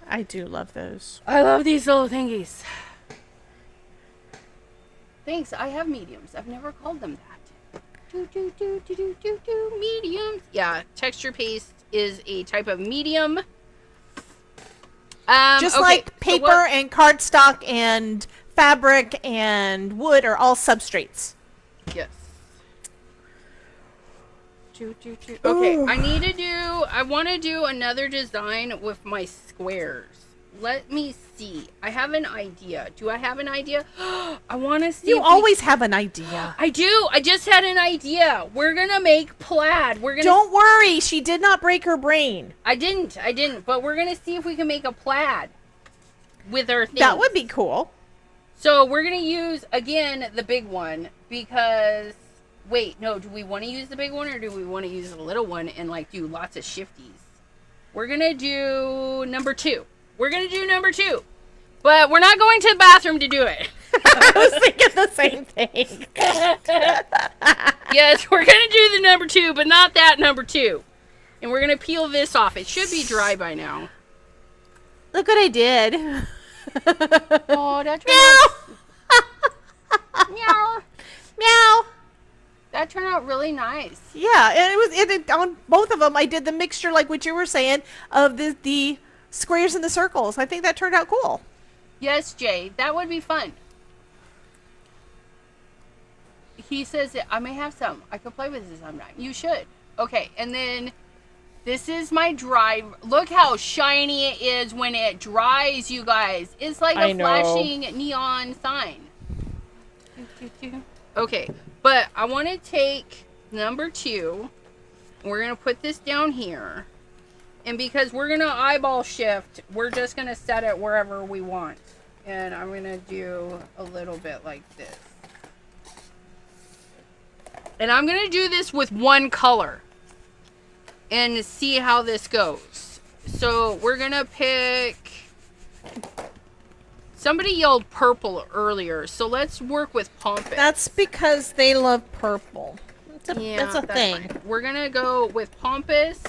I do love those. I love these little thingies. Thanks. I have mediums. I've never called them that. Mediums. Yeah, texture paste is a type of medium. Just okay, like paper and cardstock and fabric and wood are all substrates. Yes. Okay, I want to do another design with my squares. Let me see. I have an idea. Do I have an idea? I want to see. You always have an idea. I do. I just had an idea. We're going to make plaid. Don't worry. She did not break her brain. I didn't. But we're going to see if we can make a plaid with our things. That would be cool. So we're going to use, again, the big one because... Wait, no. Do we want to use the big one or do we want to use the little one and, like, do lots of shifties? We're going to do number 2. We're going to do number 2. But we're not going to the bathroom to do it. I was thinking the same thing. Yes, we're going to do the number 2, but not that number 2. And we're going to peel this off. It should be dry by now. Look what I did. Oh, that turned out... Meow. Meow. That turned out really nice. Yeah, and it on both of them, I did the mixture, like what you were saying, of the squares and the circles. I think that turned out cool. Yes, Jay, that would be fun. He says that I may have some. I could play with this sometime. You should. Okay, and then this is my dry. Look how shiny it is when it dries, you guys. It's like a flashing neon sign. Okay, but I want to take number 2. We're going to put this down here. And because we're going to eyeball shift, we're just going to set it wherever we want. And I'm going to do a little bit like this. And I'm going to do this with one color. And see how this goes. So we're going to pick... Somebody yelled purple earlier, so let's work with Pompous. That's because they love purple. That's a thing. Fine. We're going to go with Pompous.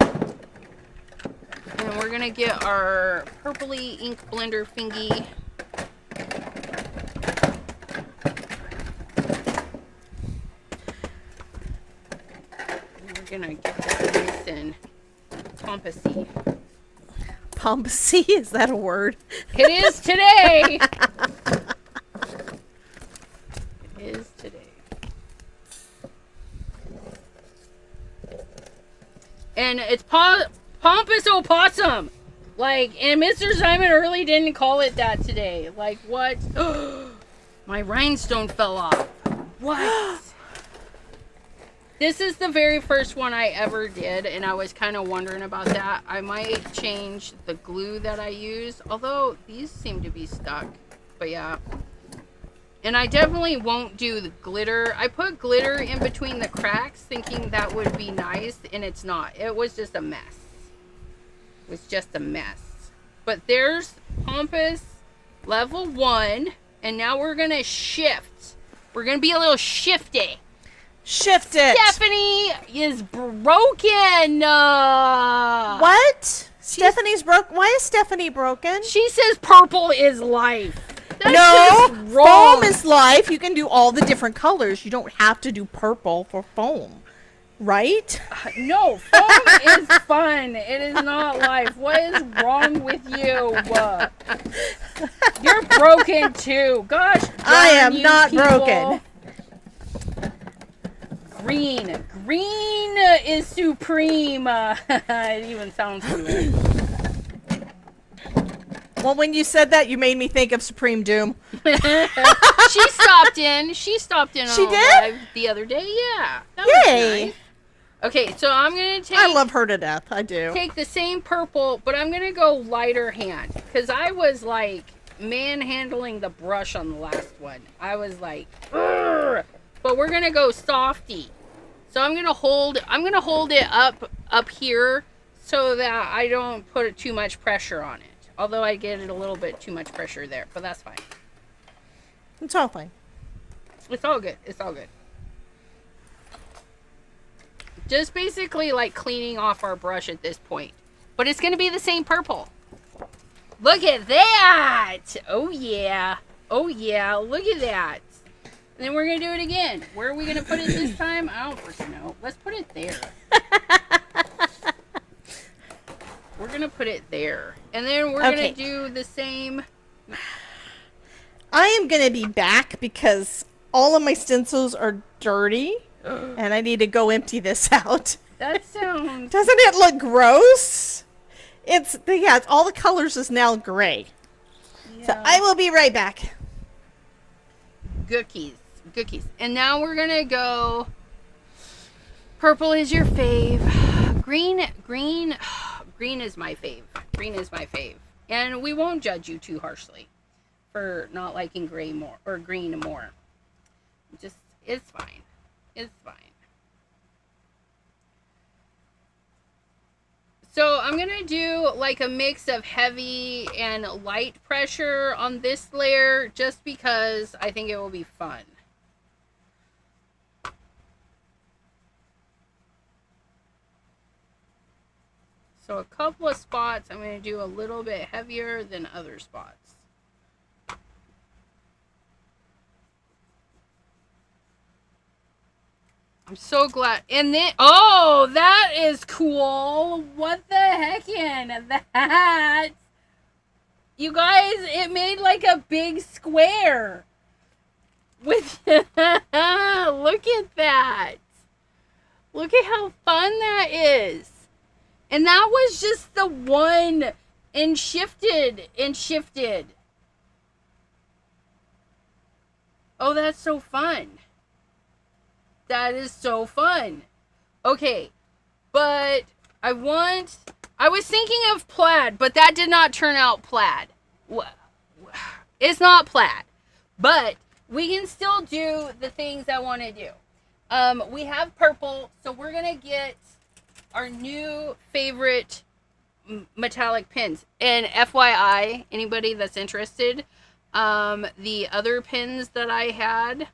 And we're going to get our purpley ink blender thingy. We're going to get that nice and pompousy. Pompousy? Is that a word? It is today. It is today. And it's Pompous Opossum. Like, and Mr. Simon Early didn't call it that today. Like, what? My rhinestone fell off. What? This is the very first one I ever did, and I was kind of wondering about that. I might change the glue that I use, although these seem to be stuck. But yeah. And I definitely won't do the glitter. I put glitter in between the cracks thinking that would be nice, and it's not. It was just a mess. It was just a mess. But there's Pompous level 1, and now we're going to shift. We're going to be a little shifty. Shift it. Stephanie is broken. What? Stephanie's broke. Why is Stephanie broken? She says purple is life. That's no, just wrong. Foam is life. You can do all the different colors. You don't have to do purple for foam, right? No, foam is fun. It is not life. What is wrong with you? You're broken too. Gosh, darn I am you not people. broken. Green is supreme. It even sounds good. Well, when you said that, you made me think of Supreme Doom. She stopped in. She She on did? live the other day. Yeah. That was Yay. nice. Okay, so I'm gonna take. I love her to death. I do. Take the same purple, but I'm gonna go lighter hand because I was like manhandling the brush on the last one. I was like, "Urgh." But we're gonna go softy. So I'm gonna hold it up here so that I don't put too much pressure on it. Although I get it a little bit too much pressure there, but that's fine. It's all fine. It's all good. It's all good. Just basically like cleaning off our brush at this point. But it's gonna be the same purple. Look at that! Oh yeah. Oh yeah, look at that. And then we're going to do it again. Where are we going to put it this time? I don't freaking know. Let's put it there. We're going to put it there. And then we're going to do the same. I am going to be back because all of my stencils are dirty. And I need to go empty this out. That sounds... Doesn't it look gross? it's all the colors is now gray. So Yeah. I will be right back. Gookies. Gookies. And now we're gonna go. Purple is your fave. Green is my fave. Green is my fave. And we won't judge you too harshly for not liking gray more or green more. Just, it's fine. It's fine. So I'm going to do like a mix of heavy and light pressure on this layer just because I think it will be fun. So a couple of spots I'm going to do a little bit heavier than other spots. I'm so glad. And then, oh, that is cool. What the heck in that? You guys, it made like a big square. With, look at that. Look at how fun that is. And that was just the one and shifted and shifted. Oh, that's so fun. That is so fun. Okay, but I was thinking of plaid, but that did not turn out plaid. It's not plaid, but we can still do the things I want to do. We have purple, so we're going to get our new favorite metallic pins. And FYI, anybody that's interested, the other pins that I had,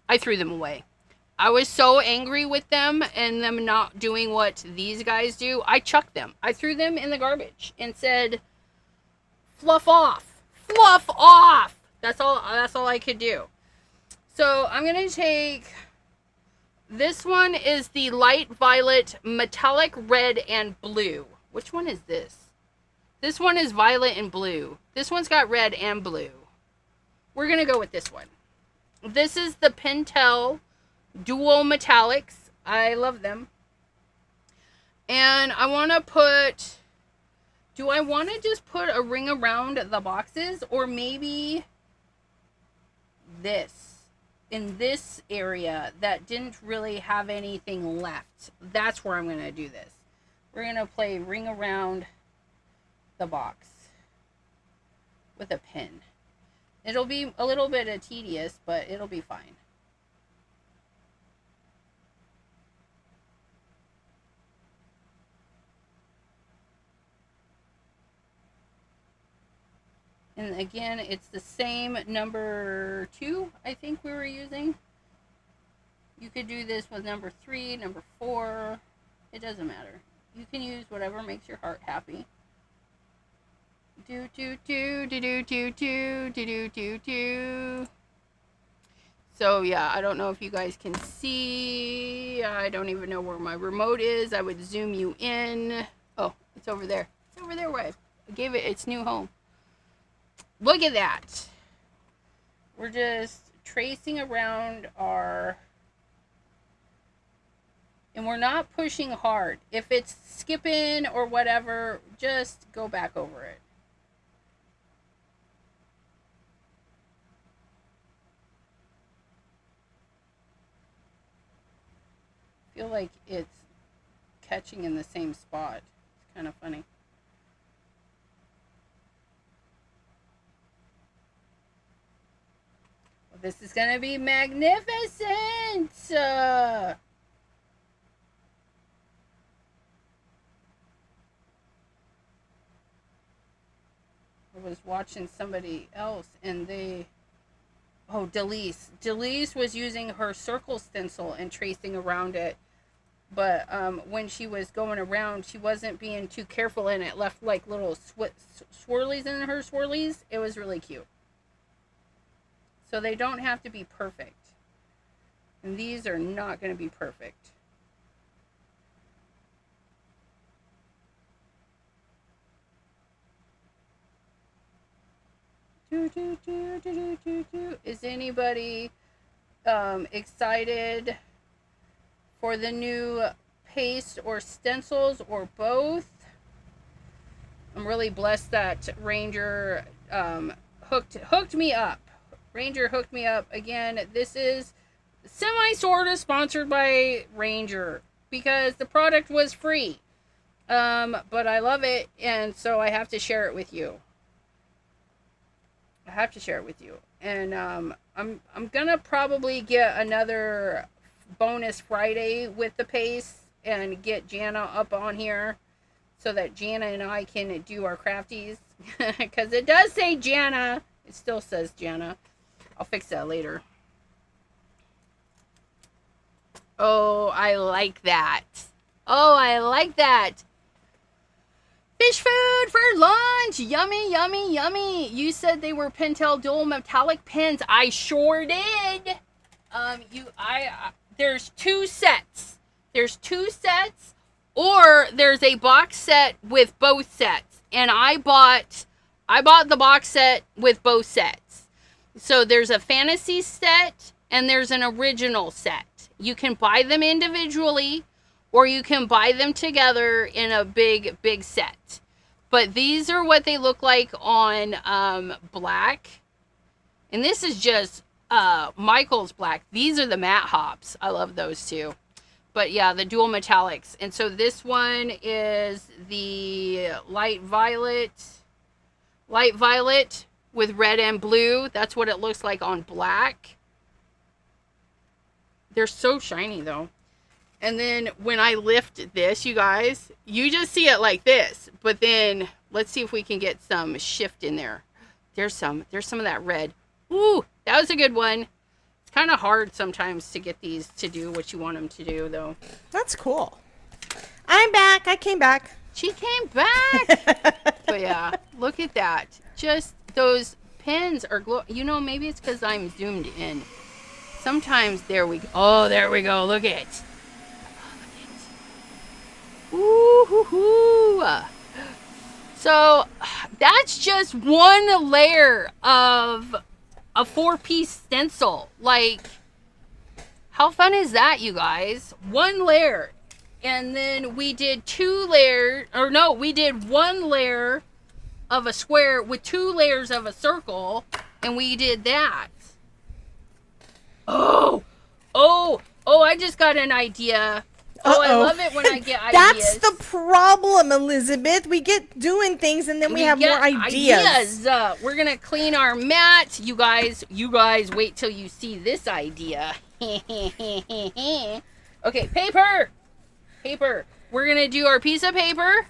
I threw them away. I was so angry with them and them not doing what these guys do. I chucked them. I threw them in the garbage and said, fluff off. Fluff off. That's all I could do. So I'm going to take, this one is the light violet, metallic red, and blue. Which one is this? This one is violet and blue. This one's got red and blue. We're going to go with this one. This is the Pentel Dual Metallics. I love them. And I want to put, do I want to just put a ring around the boxes, or maybe this, in this area that didn't really have anything left? That's where I'm going to do this. We're going to play ring around the box with a pin. It'll be a little bit tedious, but it'll be fine. And again, it's the same number 2, I think we were using. You could do this with number 3, number 4. It doesn't matter. You can use whatever makes your heart happy. Do do do do do do do do do do. So yeah, I don't know if you guys can see. I don't even know where my remote is. I would zoom you in. Oh, it's over there. It's over there where I gave it its new home. Look at that. We're just tracing around our, and we're not pushing hard. If it's skipping or whatever, just go back over it. I feel like it's catching in the same spot. It's kind of funny. This is going to be magnificent. I was watching somebody else and they, oh, Delise was using her circle stencil and tracing around it. But when she was going around, she wasn't being too careful and it left like little swirlies in her swirlies. It was really cute. So they don't have to be perfect. And these are not going to be perfect. Is anybody excited for the new paste or stencils or both? I'm really blessed that Ranger hooked me up. Ranger hooked me up. Again, this is sort of sponsored by Ranger because the product was free. But I love it, and so I have to share it with you. And I'm gonna probably get another bonus Friday with the pace and get Jana up on here so that Jana and I can do our crafties. Because it does say Jana. It still says Jana. I'll fix that later. Oh, I like that. Fish food for lunch. Yummy, yummy, yummy. You said they were Pentel dual metallic pens. I sure did. There's two sets. Or there's a box set with both sets. And I bought the box set with both sets. So there's a fantasy set and there's an original set. You can buy them individually or you can buy them together in a big set. But these are what they look like on black. And this is just Michael's black. These are the matte hops. I love those too. But yeah, the dual metallics. And so this one is the light violet with red and blue. That's what it looks like on black. They're so shiny though. And then when I lift this, you guys, you just see it like this. But then let's see if we can get some shift in there. There's some of that red. Ooh, that was a good one. It's kind of hard sometimes to get these to do what you want them to do though. That's cool. I'm back. I came back. She came back. But yeah, look at that. Just those pens are maybe it's because I'm zoomed in. Sometimes there we go. Oh, there we go. Look at it. Ooh, hoo, hoo. So that's just one layer of a 4-piece stencil. Like, how fun is that, you guys? One layer. And then we did we did one layer of a square with 2 layers of a circle. And we did that. Oh, I just got an idea. Oh, I love it when I get ideas. That's the problem, Elizabeth. We get doing things and then we have more ideas. We're going to clean our mat. You guys wait till you see this idea. Okay, paper. We're going to do our piece of paper.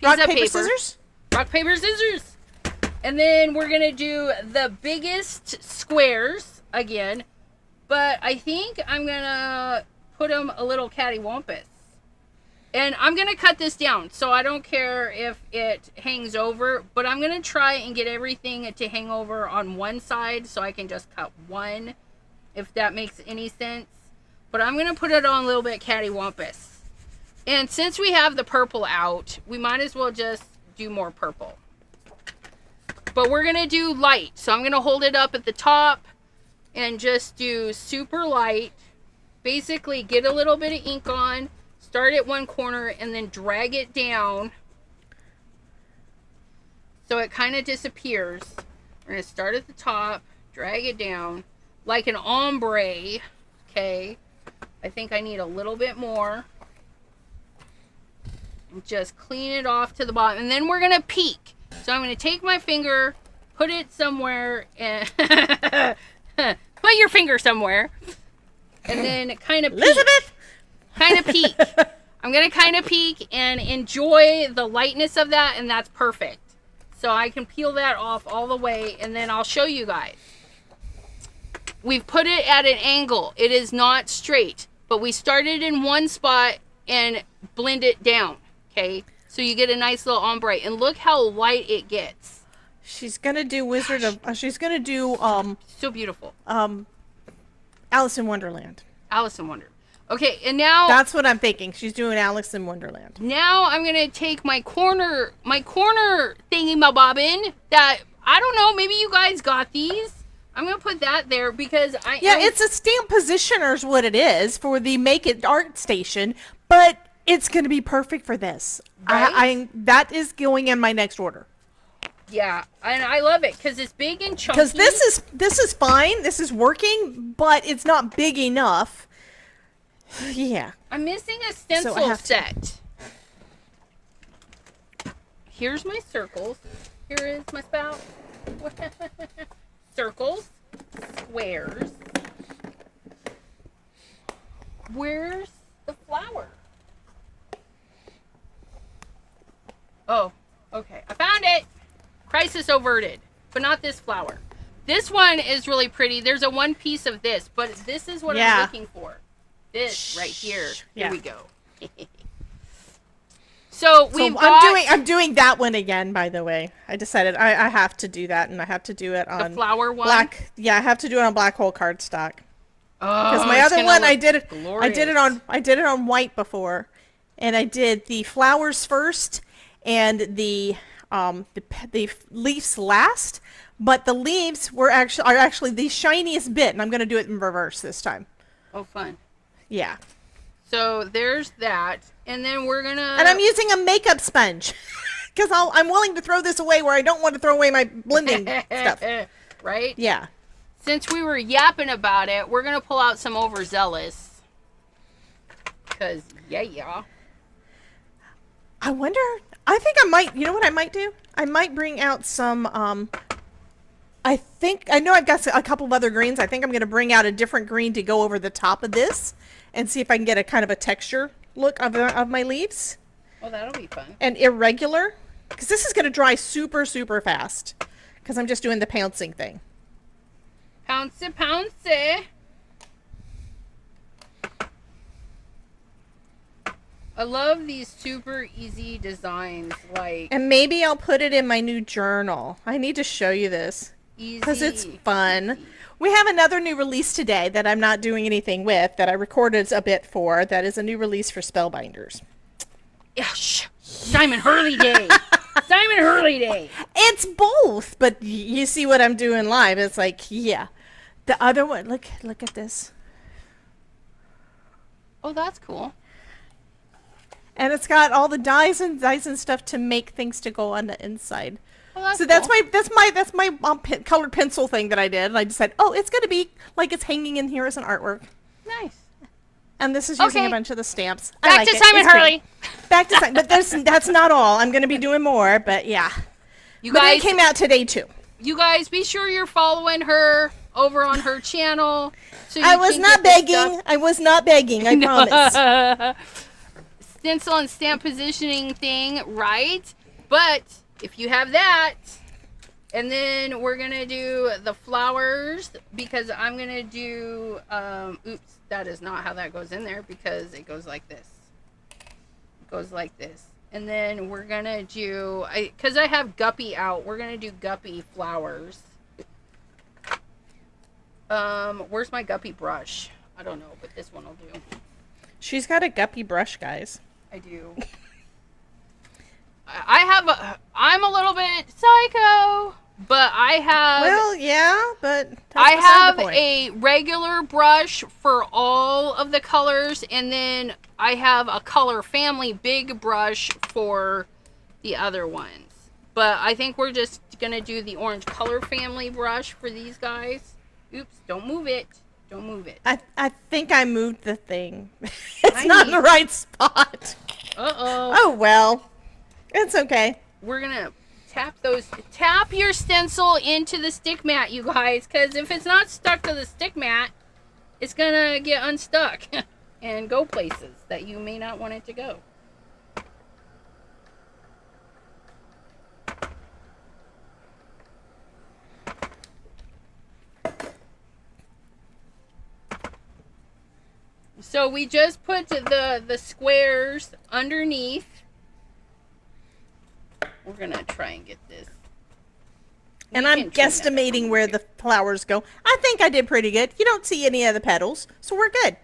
Rock, paper, scissors? Rock, paper, scissors. And then we're going to do the biggest squares again. But I think I'm going to put them a little cattywampus. And I'm going to cut this down, so I don't care if it hangs over, but I'm going to try and get everything to hang over on one side so I can just cut one, if that makes any sense. But I'm going to put it on a little bit cattywampus. And since we have the purple out, we might as well just do more purple. But we're going to do light, so I'm going to hold it up at the top and just do super light. Basically, get a little bit of ink on, start at one corner, and then drag it down so it kind of disappears. We're going to start at the top, drag it down, like an ombre, okay? I think I need a little bit more. And just clean it off to the bottom, and then we're going to peek. So I'm going to take my finger, put it somewhere, and put your finger somewhere. And then kind of peek. Elizabeth! Kind of peek. I'm going to kind of peek and enjoy the lightness of that, and that's perfect. So I can peel that off all the way, and then I'll show you guys. We've put it at an angle. It is not straight, but we started in one spot and blend it down, okay? So you get a nice little ombre, and look how light it gets. She's going to do she's going to do, so beautiful. Alice in Wonderland. Alice in Wonderland. Okay, and now... That's what I'm thinking. She's doing Alice in Wonderland. Now I'm going to take my corner thingy-ma-bobbin that, I don't know, maybe you guys got these. I'm going to put that there because it's a stamp positioner is what it is for the Make It Art Station, but It's going to be perfect for this. Right? That is going in my next order. Yeah, and I love it because it's big and chunky. Because this is fine. This is working, but it's not big enough. Yeah. I'm missing a stencil set. Here's my circles. Here is my spout. Circles, squares. Where's the flower? Oh, okay. I found it. Crisis averted, but not this flower. This one is really pretty. There's a one piece of this, but this is what I'm looking for. This right here. Here we go. So I'm doing that one again, by the way. I decided I have to do that, and I have to do it on the flower one. I have to do it on black hole cardstock. Oh, because my other one I did it on white before, and I did the flowers first and the leaves last. But the leaves are actually the shiniest bit, and I'm going to do it in reverse this time. Oh, fun. Yeah. So there's that, and then we're gonna. And I'm using a makeup sponge because I'm willing to throw this away where I don't want to throw away my blending stuff. Right? Yeah. Since we were yapping about it, we're gonna pull out some overzealous. Cause yeah. I wonder. I think I might. You know what I might do? I might bring out some. I know I've got a couple of other greens. I think I'm going to bring out a different green to go over the top of this and see if I can get a kind of a texture look of my leaves. Oh, that'll be fun. And irregular, because this is going to dry super, super fast because I'm just doing the pouncing thing. Pouncy, pouncy. I love these super easy designs. And maybe I'll put it in my new journal. I need to show you this. Because it's fun. Easy. We have another new release today that I'm not doing anything with, that I recorded a bit for, that is a new release for Spellbinders. Yeah, Simon Hurley Day. Simon Hurley Day. It's both, but you see what I'm doing live. It's like, yeah. The other one, look at this. Oh, that's cool. And it's got all the dyes and stuff to make things to go on the inside. Oh, so cool. that's my colored pencil thing that I did. And I just said, oh, it's going to be like it's hanging in here as an artwork. Nice. And this is using a bunch of the stamps. Back to Simon Hurley. Back to Simon. But that's not all. I'm going to be doing more. But yeah. But it came out today too. You guys, be sure you're following her over on her channel. So I was not begging. I was not begging. I promise. Stencil and stamp positioning thing, right? But if you have that, and then we're gonna do the flowers, because I'm gonna do oops, that is not how that goes in there, because it goes like this. It goes like this. And then we're gonna do, because I have Guppy out, we're gonna do Guppy flowers. Where's my Guppy brush? I don't know, but this one will do. She's got a Guppy brush, guys. I do. I'm a little bit psycho, but I have. Well, yeah, but I have a regular brush for all of the colors, and then I have a color family big brush for the other ones. But I think we're just gonna do the orange color family brush for these guys. Oops! Don't move it. Don't move it. I think I moved the thing. It's not in the right spot. Uh-oh. Oh, well. It's okay. We're going to tap your stencil into the stick mat, you guys, because if it's not stuck to the stick mat, it's going to get unstuck and go places that you may not want it to go. So we just put the squares underneath. We're going to try and get this. And I'm guesstimating where the flowers go. I think I did pretty good. You don't see any of the petals, so we're good.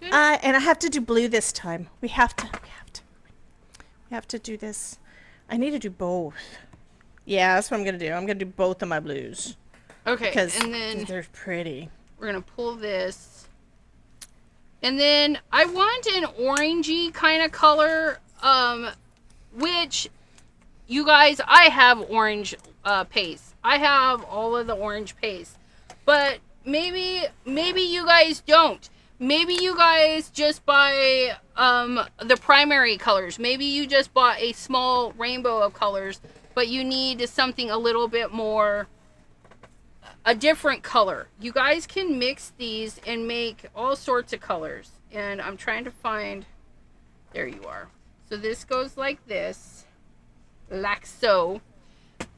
And I have to do blue this time. We have to do this. I need to do both. Yeah, that's what I'm going to do. I'm going to do both of my blues. Okay, because and then they're pretty. We're going to pull this. And then I want an orangey kind of color, which, you guys, I have orange paste. I have all of the orange paste. But maybe you guys don't. Maybe you guys just buy the primary colors. Maybe you just bought a small rainbow of colors, but you need something a little bit more, a different color. You guys can mix these and make all sorts of colors. And I'm trying to find, there you are. So this goes like this, like so.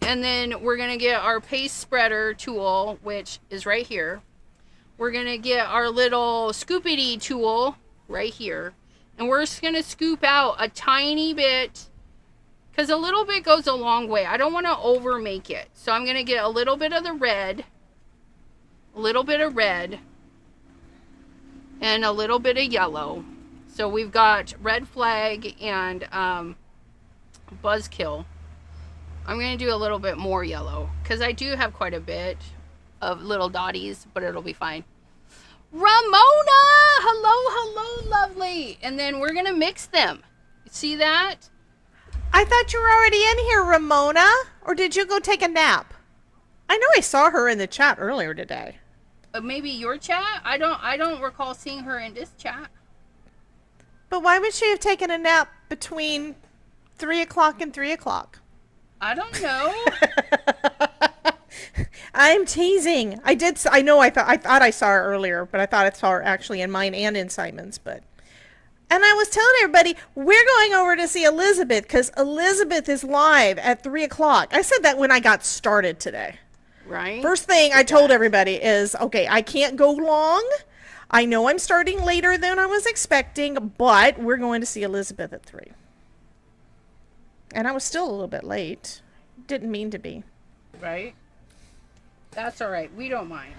And then we're going to get our paste spreader tool, which is right here. We're going to get our little scoopity tool right here. And we're just going to scoop out a tiny bit, because a little bit goes a long way. I don't want to over make it. So I'm going to get a little bit of the red, a little bit of red, and a little bit of yellow. So we've got red flag and buzzkill. I'm going to do a little bit more yellow, because I do have quite a bit of little dotties, but it'll be fine. Ramona! Hello, lovely. And then we're going to mix them. See that? I thought you were already in here, Ramona. Or did you go take a nap? I know I saw her in the chat earlier today. Maybe your chat? I don't recall seeing her in this chat. But why would she have taken a nap between 3 o'clock and 3 o'clock? I don't know. I'm teasing. I thought I saw her earlier, but I thought I saw her actually in mine and in Simon's. And I was telling everybody, we're going over to see Elizabeth, because Elizabeth is live at 3 o'clock. I said that when I got started today. Right. First thing I told everybody is, okay, I can't go long. I know I'm starting later than I was expecting, but we're going to see Elizabeth at 3. And I was still a little bit late. Didn't mean to be. Right? That's all right. We don't mind.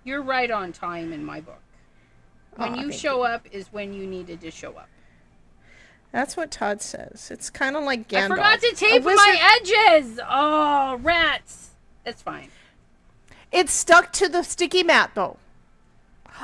You're right on time in my book. When you show up is when you needed to show up. That's what Todd says. It's kind of like Gandalf. I forgot to tape my edges. Oh, rats. That's fine. It's stuck to the sticky mat, though.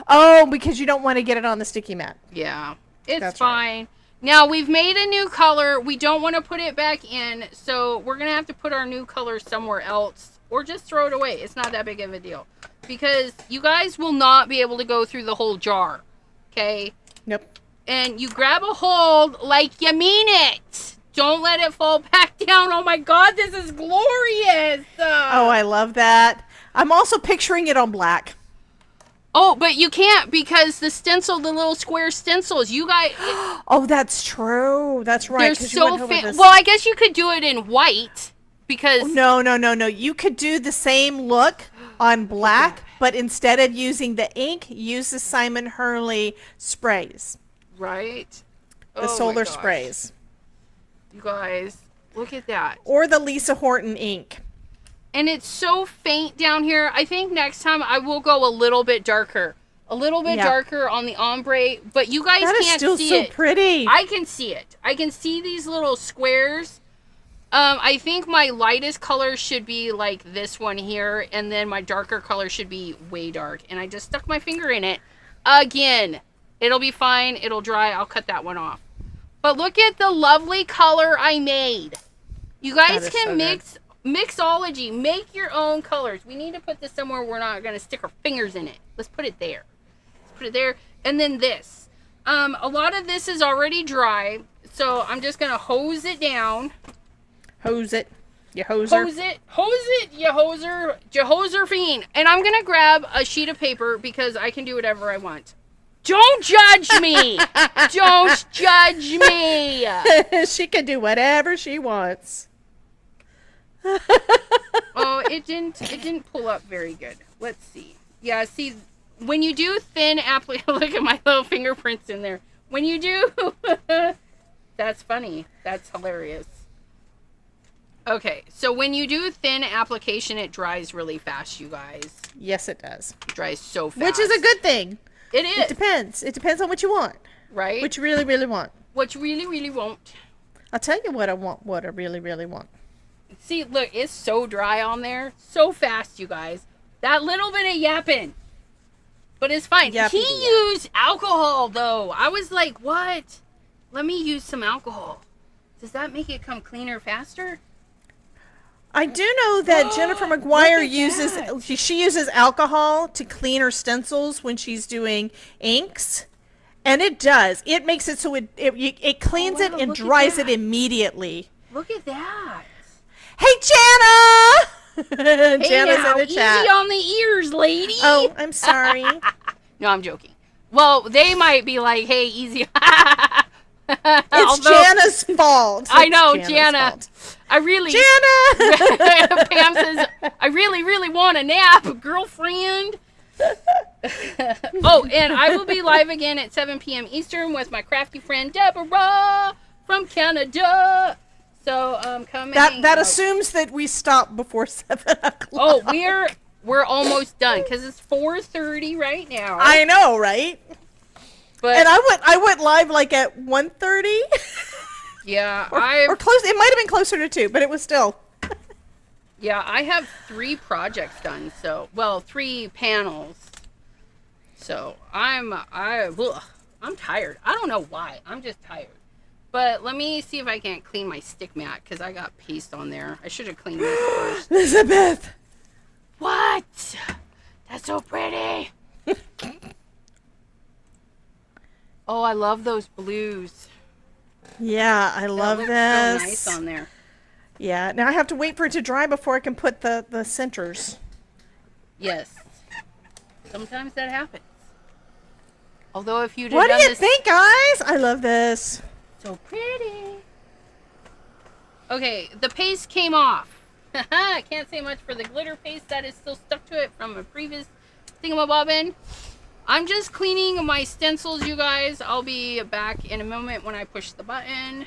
Oh, because you don't want to get it on the sticky mat. Yeah. It's That's fine. Right. Now, we've made a new color. We don't want to put it back in, so we're going to have to put our new color somewhere else, or just throw it away. It's not that big of a deal, because you guys will not be able to go through the whole jar, okay? Nope. And you grab a hold like you mean it. Don't let it fall back down. Oh, my God, this is glorious. Oh, I love that. I'm also picturing it on black. Oh, but you can't, because the stencil, the little square stencils, you guys... Oh, that's true. That's right. They're so fancy. Well, I guess you could do it in white, because... No. You could do the same look on black, but instead of using the ink, use the Simon Hurley sprays. Right? The solar sprays. You guys, look at that. Or the Lisa Horton ink. And it's so faint down here. I think next time I will go a little bit darker. A little bit darker on the ombre. But you guys can't see it. That is still so pretty. I can see it. I can see these little squares. I think my lightest color should be like this one here. And then my darker color should be way dark. And I just stuck my finger in it. Again. It'll be fine. It'll dry. I'll cut that one off. But look at the lovely color I made. You guys can mix... Mixology, make your own colors. We need to put this somewhere we're not going to stick our fingers in it. Let's put it there. Let's put it there. And then this. A lot of this is already dry, so I'm just going to hose it down. Hose it, you hoser. Hose it, you hoser. You hoser fiend. And I'm going to grab a sheet of paper, because I can do whatever I want. Don't judge me. Don't judge me. She can do whatever she wants. Oh, it didn't pull up very good. Let's see. Yeah, see, when you do thin look at my little fingerprints in there. When you do, that's funny. That's hilarious. Okay, so when you do thin application, it dries really fast, you guys. Yes, it does. It dries so fast. Which is a good thing. It is. It depends. It depends on what you want. Right? What you really, really want. What you really, really want. I'll tell you what I want, what I really, really want. See, look, it's so dry on there. So fast, you guys. That little bit of yapping. But it's fine. Yep, He you do, used alcohol, though. I was like, what? Let me use some alcohol. Does that make it come cleaner faster? I do know that Jennifer McGuire Look at that. she uses alcohol to clean her stencils when she's doing inks. And it does. It makes it so it cleans it and look at dries it that. immediately. Look at that. Hey, Jana! Hey, Jana's now, in the chat. easy on the ears, lady. Oh, I'm sorry. No, I'm joking. Well, they might be like, hey, easy. It's Jana's fault. I know, Jana's Jana. fault. I really. Jana! Pam says, I really, really want a nap, girlfriend. Oh, and I will be live again at 7 p.m. Eastern with my crafty friend Deborah from Canada. So come and hang That out. assumes that we stop before 7 o'clock. Oh, we're almost done because it's 4:30 right now. I know, right? But And I went live like at 1:30. yeah, or close. It might have been closer to 2, but it was still. Yeah, I have 3 projects done. So, well, 3 panels. So I'm tired. I don't know why. I'm just tired. But let me see if I can't clean my stick mat because I got paste on there. I should have cleaned this first. Elizabeth. What? That's so pretty. Oh, I love those blues. Yeah, I love that this. looks so nice on there. Yeah, now I have to wait for it to dry before I can put the centers. Yes. Sometimes that happens. Although if you'd have What do done you this think, guys? I love this. so pretty. Okay, the paste came off. I can't say much for the glitter paste that is still stuck to it from a previous thingamabobbin. I'm just cleaning my stencils, you guys. I'll be back in a moment when I push the button.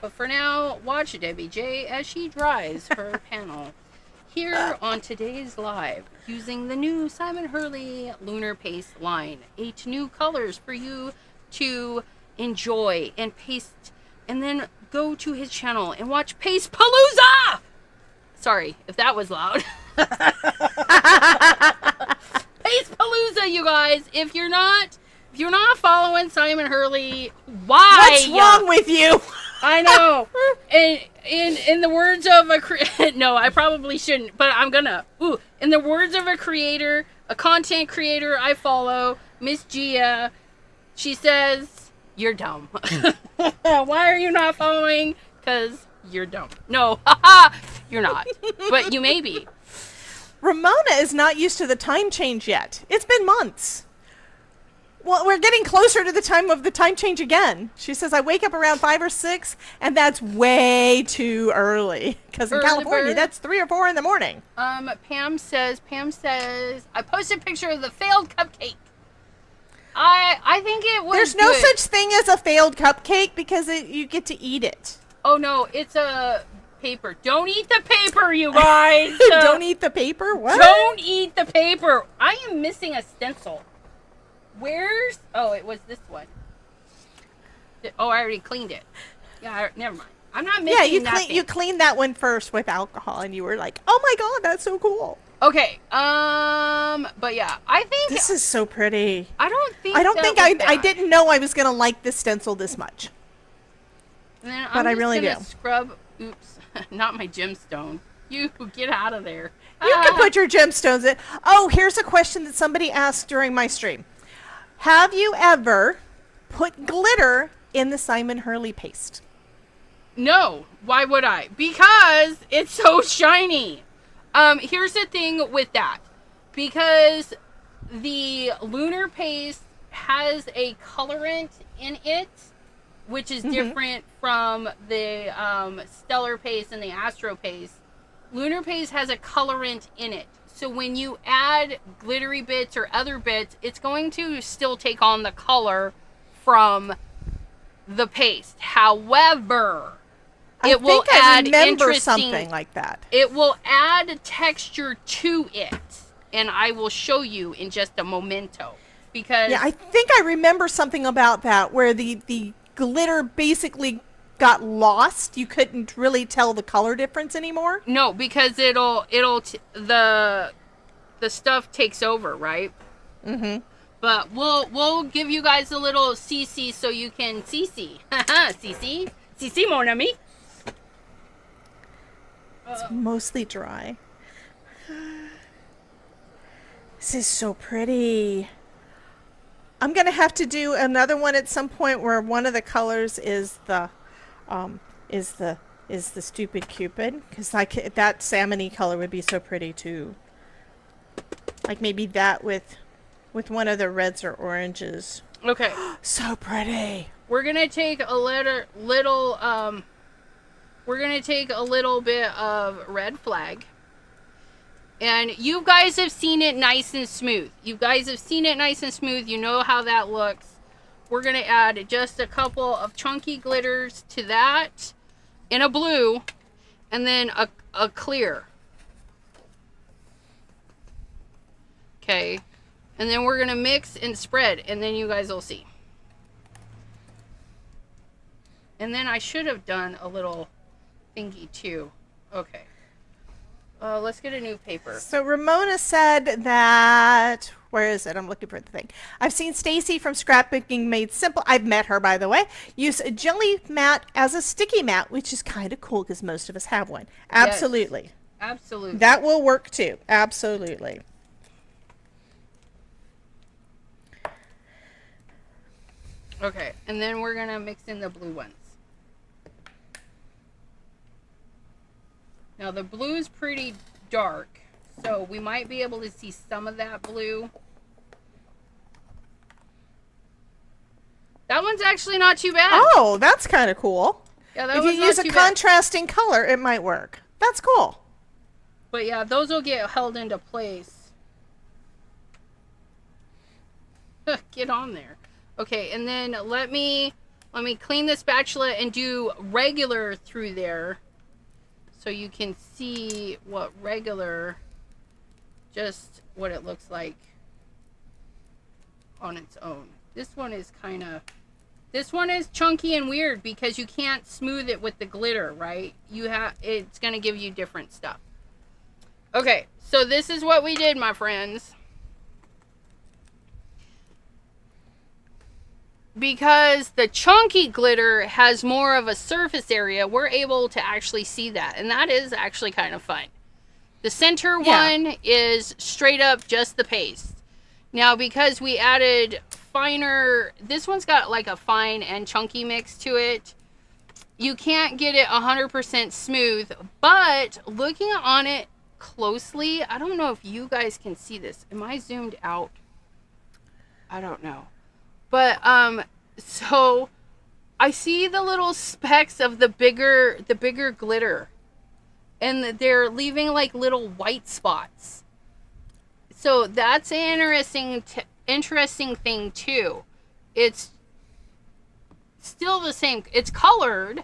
But for now, watch Debbie J as she dries her panel. Here on today's live, using the new Simon Hurley Lunar Paste line. 8 new colors for you to enjoy and paste. And then go to his channel and watch Paste Palooza! Sorry if that was loud. Paste Palooza, you guys. If you're not following Simon Hurley, why? What's wrong with you? I know. And in the words of a no, I probably shouldn't, but I'm gonna. In the words of a creator, a content creator I follow, Miss Gia, she says, "You're dumb." Why are you not following? Because you're dumb. No, you're not. But you may be. Ramona is not used to the time change yet. It's been months. Well, we're getting closer to the time of the time change again. She says, I wake up around 5 or 6, and that's way too early. Because in Early California, bird. that's 3 or 4 in the morning. Pam says, I posted a picture of the failed cupcake. I think it was There's no good. such thing as a failed cupcake because you get to eat it. Oh, no, it's a paper. Don't eat the paper, you guys. Don't eat the paper? What? Don't eat the paper. I am missing a stencil. Where's... Oh, it was this one. Oh, I already cleaned it. Yeah, never mind. I'm not missing you cleaned that one first with alcohol, and you were like, oh my god, that's so cool. Okay, but yeah, I think... This is so pretty. I don't think I didn't know I was going to like this stencil this much. And then But I I'm just really gonna do. scrub... Oops, not my gemstone. You get out of there. You can put your gemstones in. Oh, here's a question that somebody asked during my stream. Have you ever put glitter in the Simon Hurley paste? No, why would I? Because it's so shiny. Here's the thing with that. Because the lunar paste has a colorant in it, which is different from the stellar paste and the astro paste. Lunar paste has a colorant in it. So when you add glittery bits or other bits, it's going to still take on the color from the paste. However, it will add something like that. It will add texture to it, and I will show you in just a momento. Because yeah, I think I remember something about that where the glitter basically got lost. You couldn't really tell the color difference anymore. No, because the stuff takes over, right? Mm-hmm. But we'll give you guys a little CC so you can CC. CC? CC, mon ami. It's mostly dry. This is so pretty. I'm gonna have to do another one at some point where one of the colors is the is the stupid Cupid, because like that salmon-y color would be so pretty too. Like maybe that with one of the reds or oranges. Okay. So pretty. We're gonna take a little bit of red flag. And you guys have seen it nice and smooth. You know how that looks. We're going to add just a couple of chunky glitters to that in a blue. And then a clear. Okay. And then we're going to mix and spread. And then you guys will see. And then I should have done a little thingy too. Okay. Let's get a new paper. So Ramona said that, where is it? I'm looking for the thing. I've seen Stacy from Scrapbooking Made Simple. I've met her, by the way. Use a jelly mat as a sticky mat, which is kind of cool because most of us have one. Absolutely. Yes, absolutely. That will work too. Absolutely. Okay, and then we're going to mix in the blue ones. Now the blue is pretty dark, so we might be able to see some of that blue. That one's actually not too bad. Oh, that's kind of cool. Yeah, that if was you use not a too bad. contrasting color, it might work. That's cool. But yeah, those will get held into place. Get on there. Okay, and then let me clean the spatula and do regular through there. So you can see what regular, just what it looks like on its own. This one is chunky and weird because you can't smooth it with the glitter, right? It's gonna give you different stuff. Okay, so this is what we did, my friends. Because the chunky glitter has more of a surface area, we're able to actually see that. And that is actually kind of fun. The center one is straight up just the paste. Now, because we added finer, this one's got like a fine and chunky mix to it. You can't get it 100% smooth, but looking on it closely, I don't know if you guys can see this. Am I zoomed out? I don't know. But, so I see the little specks of the bigger glitter, and they're leaving like little white spots. So that's an interesting thing too. It's still the same. It's colored,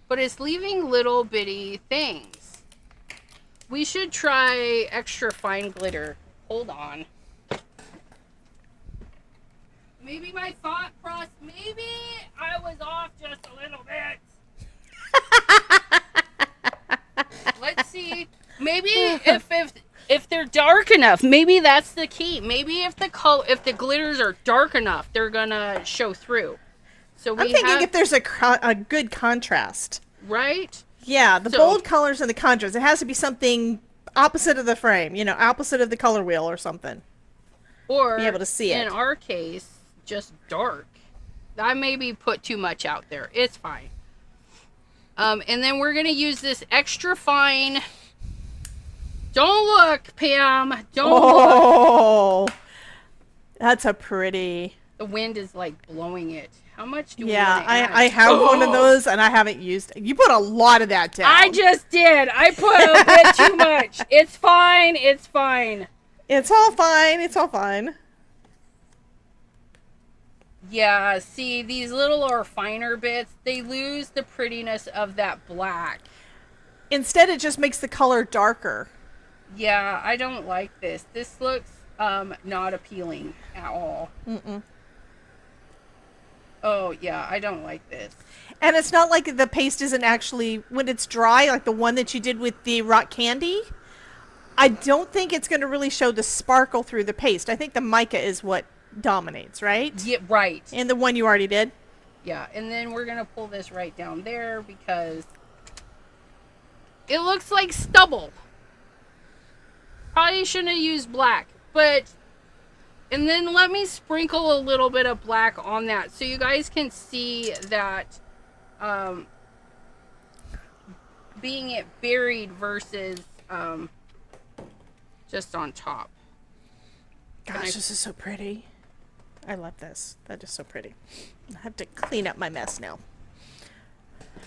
but it's leaving little bitty things. We should try extra fine glitter. Hold on. Maybe my thought process, maybe I was off just a little bit. Let's see. Maybe if they're dark enough, maybe that's the key. Maybe if the glitters are dark enough, they're gonna show through. So I'm thinking if there's a good contrast. Right? Yeah, the bold colors and the contrast. It has to be something opposite of the frame, opposite of the color wheel or something. Or be able to see it. In our case, just dark. I maybe put too much out there. It's fine. And then we're going to use this extra fine. Don't look, Pam. Don't look. That's a pretty. The wind is like blowing it. How much do we want to add? I have one of those and I haven't used it. You put a lot of that down. I just did. I put a bit too much. It's fine. It's fine. It's all fine. It's all fine. Yeah, see, these little or finer bits, they lose the prettiness of that black. Instead, it just makes the color darker. Yeah, I don't like this. This looks not appealing at all. Mm-mm. Oh, yeah, I don't like this. And it's not like the paste isn't actually, when it's dry, like the one that you did with the rock candy, I don't think it's going to really show the sparkle through the paste. I think the mica is what dominates, right? Yeah, right. And the one you already did? Yeah, and then we're going to pull this right down there because it looks like stubble. Probably shouldn't have used black, but... And then let me sprinkle a little bit of black on that so you guys can see that being it buried versus just on top. Gosh, this is so pretty. I love this. That is so pretty. I have to clean up my mess now.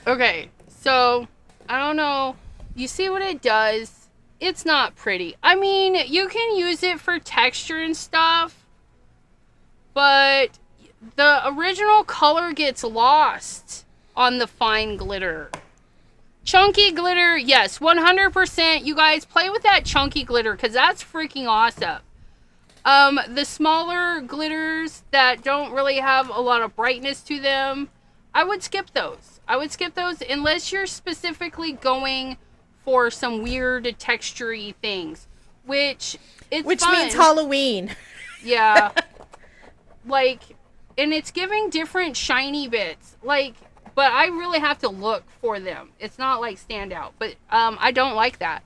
Okay, so I don't know. You see what it does? It's not pretty. I mean, you can use it for texture and stuff, but the original color gets lost on the fine glitter. Chunky glitter, yes, 100%. You guys play with that chunky glitter because that's freaking awesome. The smaller glitters that don't really have a lot of brightness to them, I would skip those. I would skip those unless you're specifically going for some weird texture-y things, which fun. Means Halloween. Yeah. Like, and it's giving different shiny bits. Like, but I really have to look for them. It's not like stand out. But I don't like that.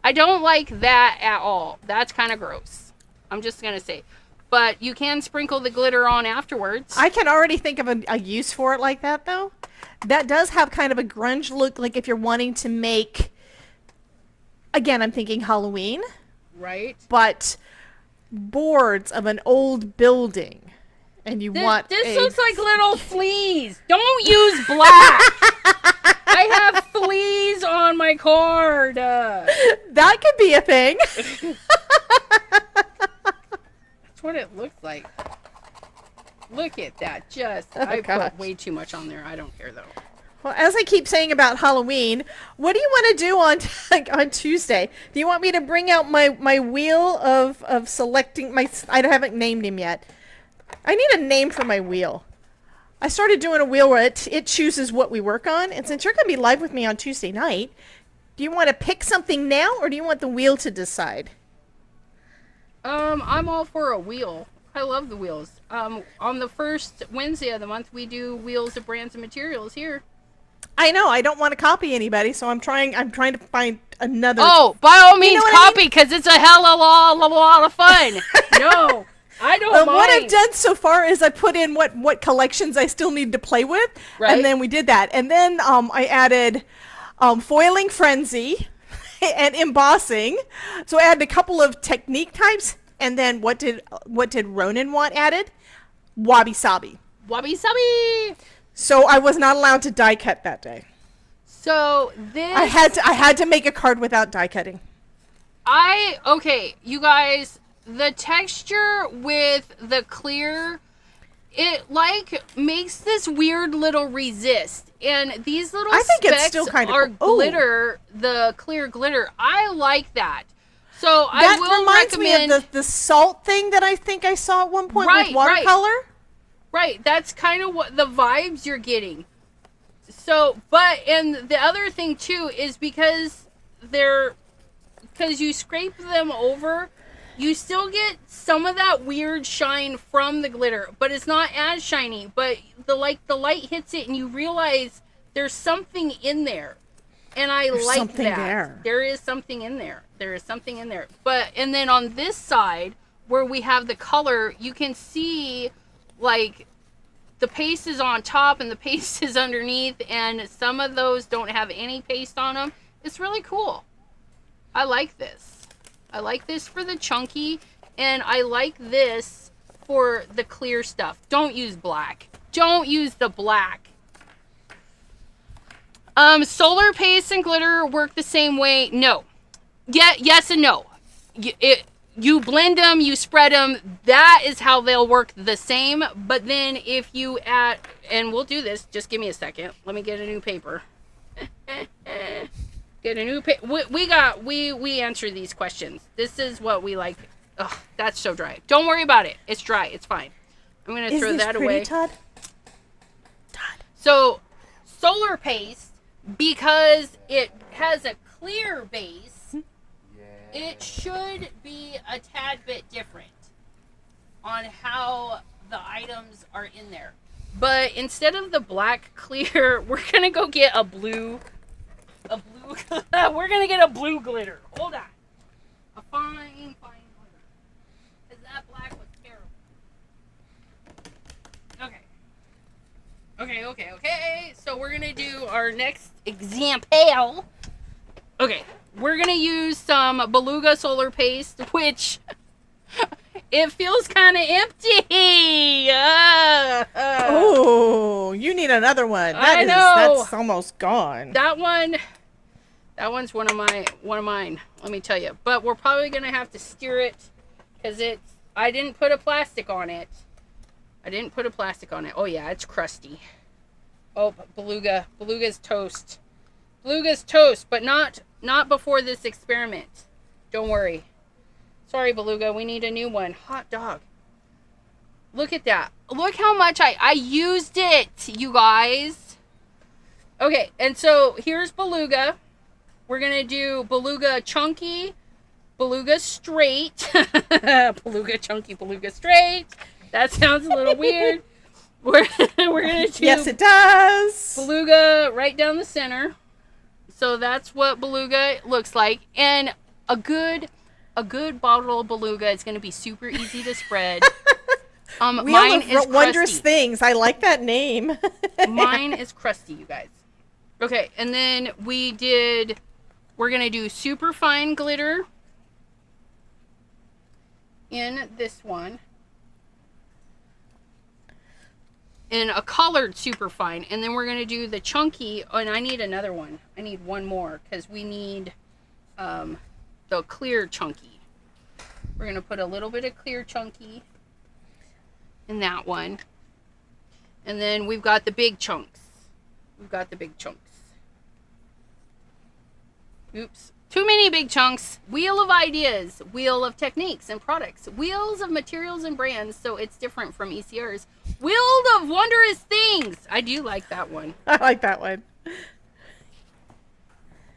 I don't like that at all. That's kind of gross. I'm just going to say. But you can sprinkle the glitter on afterwards. I can already think of a use for it like that, though. That does have kind of a grunge look, like if you're wanting to make... Again, I'm thinking Halloween. Right. But boards of an old building. And you want This looks like little fleas. Don't use black. I have fleas on my card. That could be a thing. That's what it looks like. Look at that. I put way too much on there. I don't care, though. Well, as I keep saying about Halloween, what do you want to do on Tuesday? Do you want me to bring out my wheel of selecting I haven't named him yet. I need a name for my wheel. I started doing a wheel where it chooses what we work on, and since you're going to be live with me on Tuesday night, do you want to pick something now, or do you want the wheel to decide? I'm all for a wheel. I love the wheels. On the first Wednesday of the month, we do wheels of brands and materials here. I know. I don't want to copy anybody, so I'm trying to find another. Oh, by all means, copy, because it's a hell of a lot of fun. No, I don't mind. What I've done so far is I put in what collections I still need to play with, right. And then we did that, and then I added foiling frenzy and embossing. So I added a couple of technique types, and then what did Ronan want added? Wabi sabi. Wabi sabi. So I was not allowed to die cut that day. So this I had to make a card without die cutting. Okay, you guys, the texture with the clear, it like makes this weird little resist, and these little specks it's still kind of are glitter, the clear glitter. I like that. So I that will reminds recommend me of the salt thing that I think I saw at one point with watercolor. Right, that's kind of what the vibes you're getting. So, and the other thing too is because you scrape them over, you still get some of that weird shine from the glitter, but it's not as shiny. But the light hits it and you realize there's something in there, and there's like that. There is something in there. There is something in there. And then on this side where we have the color, you can see like the paste is on top and the paste is underneath, and some of those don't have any paste on them. It's really cool. I like this. I like this for the chunky, and I like this for the clear stuff. Don't use black. Don't use the black. Solar paste and glitter work the same way. No. Yes and no. You blend them, you spread them. That is how they'll work the same. But then if you add, and we'll do this. Just give me a second. Let me get a new paper. Get a new paper. We answer these questions. This is what we like. Ugh, that's so dry. Don't worry about it. It's dry. It's fine. I'm gonna throw that away. Todd? So, solar paste, because it has a clear base, it should be a tad bit different on how the items are in there. But instead of the black clear, we're gonna go get a blue. We're gonna get a blue glitter. Hold on, a fine glitter, because that black was terrible. Okay. So we're gonna do our next example. Okay, we're gonna use some Beluga Solar Paste, which it feels kind of empty. Oh, you need another one. I know. That's almost gone. That one's one of mine. Let me tell you. But we're probably gonna have to steer it because I didn't put a plastic on it. Oh yeah, it's crusty. Oh, Beluga's toast. But not before this experiment. Don't worry. Sorry, Beluga, we need a new one. Hot dog. Look at that. Look how much I used it, you guys. Okay, and so here's Beluga. We're going to do Beluga Chunky, Beluga Straight. Beluga Chunky, Beluga Straight. That sounds a little weird. We're going to do... Yes, it does. Beluga right down the center. So that's what Beluga looks like. And a good bottle of Beluga is going to be super easy to spread. Mine is Wondrous crusty. Things. I like that name. Mine is crusty, you guys. Okay, and then we're going to do super fine glitter in this one. And a colored super fine. And then we're going to do the chunky. Oh, and I need another one. I need one more because we need the clear chunky. We're going to put a little bit of clear chunky in that one. And then we've got the big chunks. Oops. Too many big chunks. Wheel of ideas. Wheel of techniques and products. Wheels of materials and brands, so it's different from ECR's. Wheel of wondrous things. I do like that one. I like that one.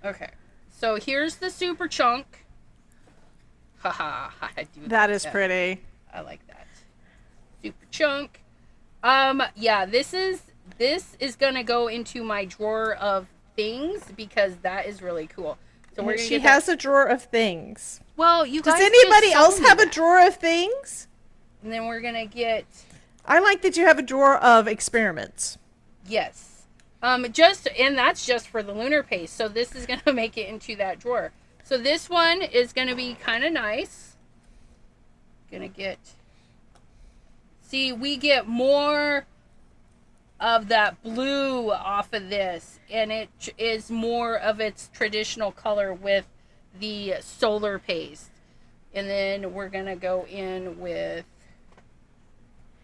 Okay. So here's the super chunk. Haha. That is pretty. I like that. Super chunk. Yeah, this is gonna go into my drawer of things because that is really cool. So we're gonna She has a drawer of things. Well, you guys. Does anybody else have a drawer of things? And then we're gonna get. I like that you have a drawer of experiments. Yes. And that's just for the lunar paste. So this is gonna make it into that drawer. So this one is gonna be kind of nice. See, we get more of that blue off of this, and it is more of its traditional color with the solar paste. And then we're gonna go in with,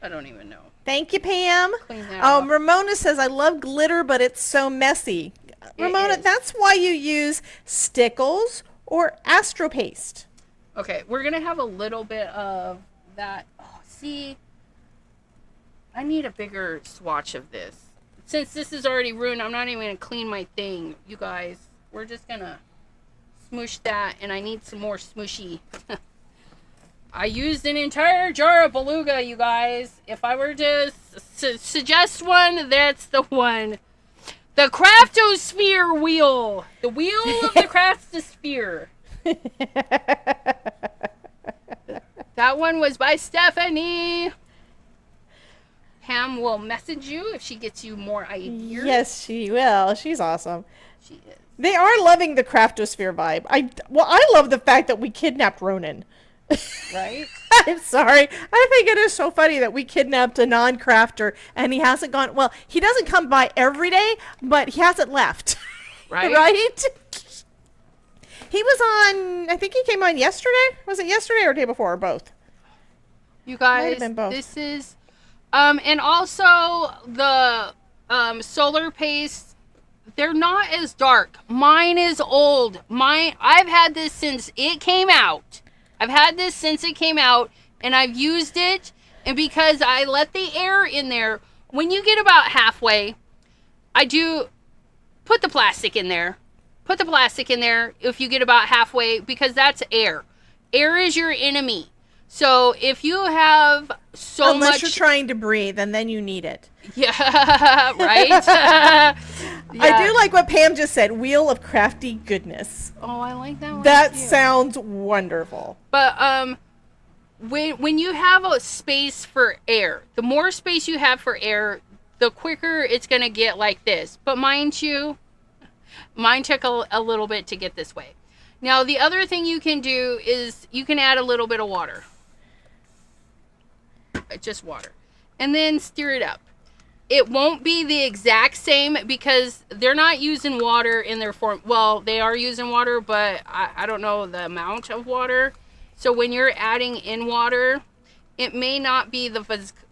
I don't even know. Thank you, Pam. Clean that off. Ramona says, I love glitter, but it's so messy. Ramona, that's why you use Stickles or Astro Paste. Okay, we're gonna have a little bit of that. Oh, see, I need a bigger swatch of this. Since this is already ruined, I'm not even gonna clean my thing, you guys. We're just gonna smoosh that, and I need some more smooshy. I used an entire jar of Beluga, you guys. If I were to suggest one, that's the one. The Craftosphere wheel. The wheel of the Craftosphere. That one was by Stephanie. Pam will message you if she gets you more ideas. Yes, she will. She's awesome. She is. They are loving the Craftosphere vibe. I love the fact that we kidnapped Ronan. Right? I'm sorry. I think it is so funny that we kidnapped a non-crafter and he hasn't gone. Well, he doesn't come by every day, but he hasn't left. Right? Right? He was on, I think he came on yesterday. Was it yesterday or day before or both? You guys, this is, and also the solar paste, they're not as dark. Mine is old. I've had this since it came out. And I've used it, and because I let the air in there, when you get about halfway, I do put the plastic in there, put the plastic in there if you get about halfway, because that's air. Air is your enemy. So if you have unless you're trying to breathe, and then you need it. Yeah, right? Yeah. I do like what Pam just said, wheel of crafty goodness. Oh, I like that one. That sounds wonderful. But when you have a space for air, the more space you have for air, the quicker it's going to get like this. But mind you, mine took a little bit to get this way. Now, the other thing you can do is you can add a little bit of water. Just water. And then stir it up. It won't be the exact same because they're not using water in their form. Well, they are using water, but I don't know the amount of water. So when you're adding in water, it may not be the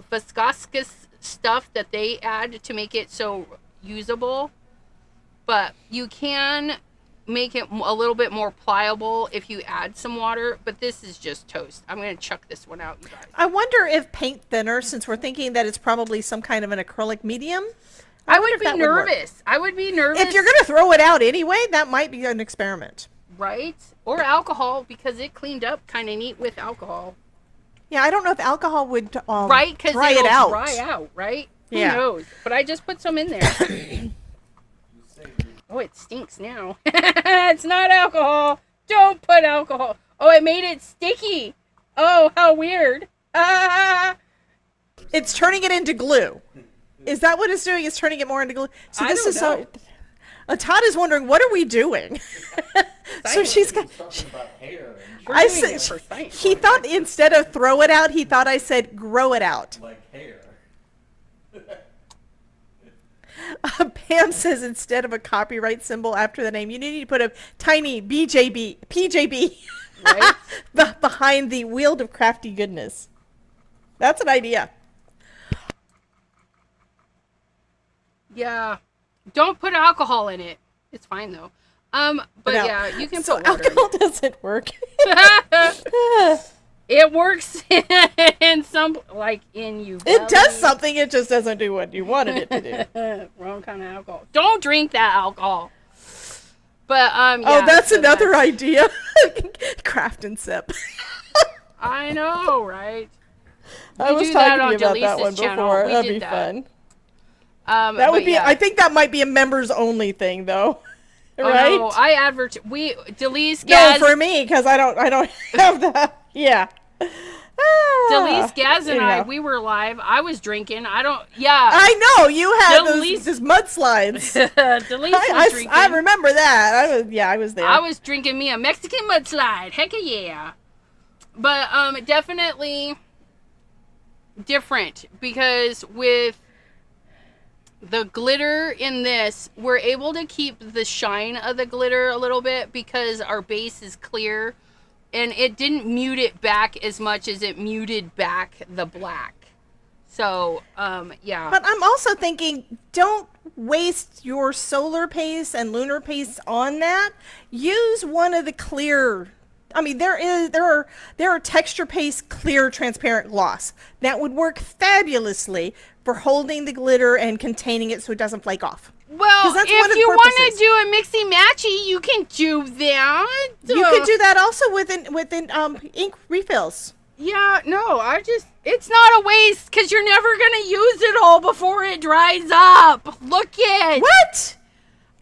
viscous stuff that they add to make it so usable. But you can make it a little bit more pliable if you add some water, but this is just toast. I'm going to chuck this one out, you guys. I wonder if paint thinner, since we're thinking that it's probably some kind of an acrylic medium. I would be nervous. I would be nervous. If you're going to throw it out anyway, that might be an experiment. Right? Or alcohol, because it cleaned up kind of neat with alcohol. Yeah, I don't know if alcohol would right, because dry it out. Dry out, right? Yeah. Who knows? But I just put some in there. Oh, it stinks now. It's not alcohol. Don't put alcohol. Oh, it made it sticky. Oh, how weird. It's turning it into glue. Is that what it's doing? It's turning it more into glue. So this is so. Todd is wondering, what are we doing? So she's got. I said he thought instead of throw it out, he thought I said grow it out. Like hair. Pam says instead of a copyright symbol after the name, you need to put a tiny PJB right? behind the wheel of crafty goodness. That's an idea. Yeah. Don't put alcohol in it. It's fine though. But no. Yeah, you can so put water. alcohol doesn't work. It works in some, like in you. It does something. It just doesn't do what you wanted it to do. Wrong kind of alcohol. Don't drink that alcohol. But yeah, oh, that's another idea. Craft and sip. I know, right? I was talking to you about that one before. That'd be fun. That would be. Yeah. I think that might be a members only thing, though. Right? No, I advertise. Delise Gaz. No, for me, because I don't have that. Yeah. Delise Gaz and I, we were live. I was drinking. I know you had those mudslides. Delise was drinking. I remember that. I was there. I was drinking me a Mexican mudslide. Heck yeah. But definitely different, because with the glitter in this, we're able to keep the shine of the glitter a little bit because our base is clear, and it didn't mute it back as much as it muted back the black. So, yeah. But I'm also thinking, don't waste your solar paste and lunar paste on that. Use one of the clear. I mean, there are texture paste clear transparent gloss that would work fabulously for holding the glitter and containing it so it doesn't flake off. Well, if you want to do a mixy matchy, you can do that. You could do that also within ink refills. Yeah, no, it's not a waste because you're never going to use it all before it dries up. Look it. What?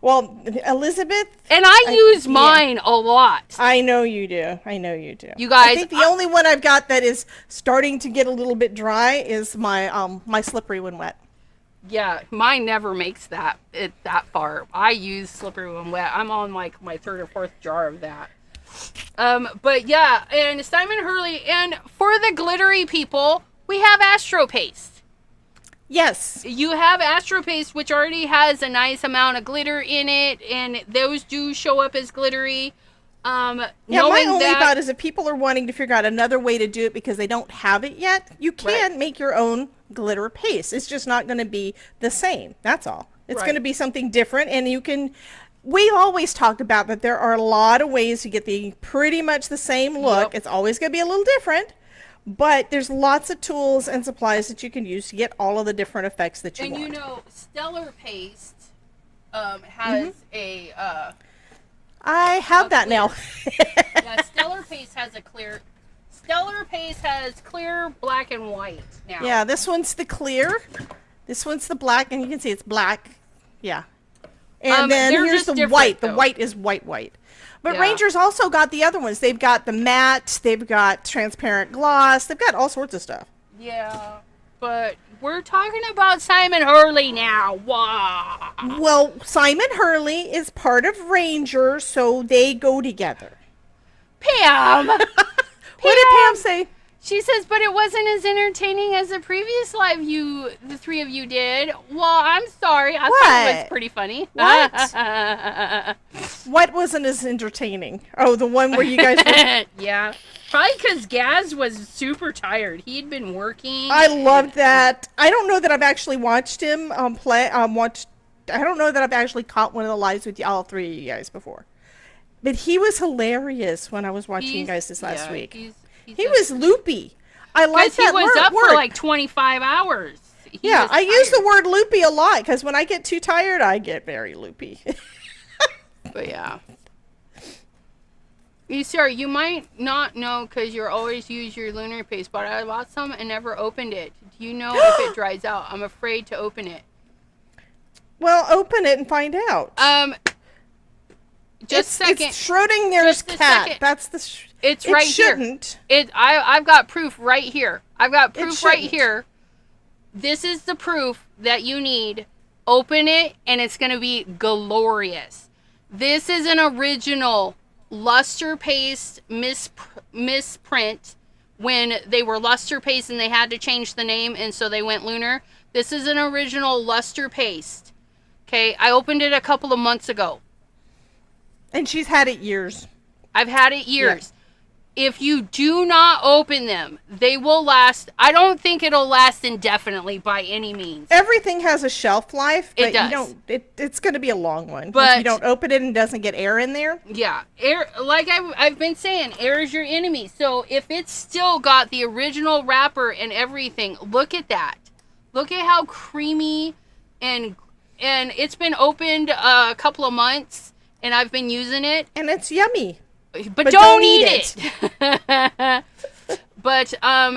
Well, Elizabeth. And I use mine a lot. I know you do. You guys. I think the only one I've got that is starting to get a little bit dry is my my slippery when wet. Yeah, mine never makes that far. I use slippery when wet. I'm on like my third or fourth jar of that. But yeah, and Simon Hurley, and for the glittery people, we have Astro Paste. Yes. You have Astro Paste, which already has a nice amount of glitter in it, and those do show up as glittery. My only thought is if people are wanting to figure out another way to do it because they don't have it yet, you can make your own glitter paste. It's just not going to be the same. That's all. It's going to be something different, and you can. We've always talked about that there are a lot of ways to get the pretty much the same look. Yep. It's always going to be a little different. But there's lots of tools and supplies that you can use to get all of the different effects that you want. And you know, Stellar Paste has a I have that now. Yeah, Stellar Paste has a clear. Stellar Paste has clear, black, and white now. Yeah, this one's the clear. This one's the black, and you can see it's black. Yeah. And then here's the white. The white is white. But Yeah. Ranger's also got the other ones. They've got the matte. They've got transparent gloss. They've got all sorts of stuff. Yeah, but we're talking about Simon Hurley now. Wow. Well, Simon Hurley is part of Ranger, so they go together. Pam! What did Pam say? She says, but it wasn't as entertaining as the previous live the three of you did. Well, I'm sorry. I thought it was pretty funny. What? What wasn't as entertaining? Oh, the one where you guys were... Yeah. Probably because Gaz was super tired. He'd been working. I loved that. I don't know that I've actually watched him play. I don't know that I've actually caught one of the lives with all three of you guys before. But he was hilarious when I was watching you guys this last week. He was loopy. I like that word. He was up for like 25 hours. I use the word loopy a lot because when I get too tired, I get very loopy. But yeah. Sir, you might not know because you always use your lunar paste, but I bought some and never opened it. Do you know if it dries out? I'm afraid to open it. Well, open it and find out. Just a second. It's Schrodinger's cat. Second. That's the. It's it right shouldn't. here. I've got proof right here. I've got proof right here. This is the proof that you need. Open it, and it's going to be glorious. This is an original luster paste misprint when they were luster paste and they had to change the name, and so they went lunar. This is an original luster paste. Okay, I opened it a couple of months ago. And she's had it years. I've had it years. If you do not open them, they will last. I don't think it'll last indefinitely by any means. Everything has a shelf life, but it does. You don't. It's going to be a long one. But if you don't open it and doesn't get air in there. Yeah, air. Like I've been saying, air is your enemy. So if it's still got the original wrapper and everything, look at that. Look at how creamy and it's been opened a couple of months, and I've been using it, and it's yummy. But don't eat it. But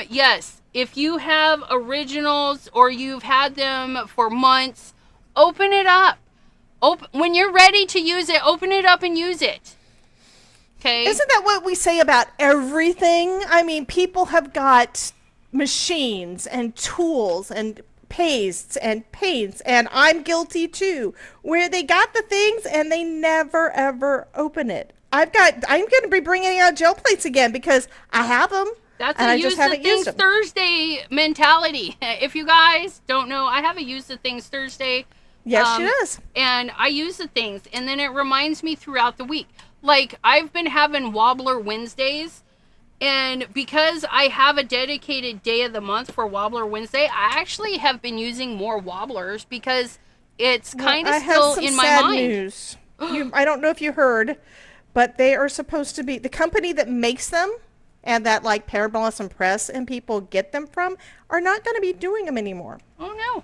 yes, if you have originals or you've had them for months, open it up. When you're ready to use it, open it up and use it. Okay? Isn't that what we say about everything? I mean, people have got machines and tools and pastes and paints, and I'm guilty too, where they got the things and they never ever open it. I'm going to be bringing out gel plates again because I have them. That's and a I use just the haven't used things them. Thursday mentality. If you guys don't know, I have a use the things Thursday. Yes, she does. And I use the things, and then it reminds me throughout the week. Like, I've been having Wobbler Wednesdays, and because I have a dedicated day of the month for Wobbler Wednesday, I actually have been using more Wobblers because it's kind of still in my mind. News. I don't know if you heard, but they are supposed to be the company that makes them and that like Pear Blossom Press and people get them from are not going to be doing them anymore. Oh no.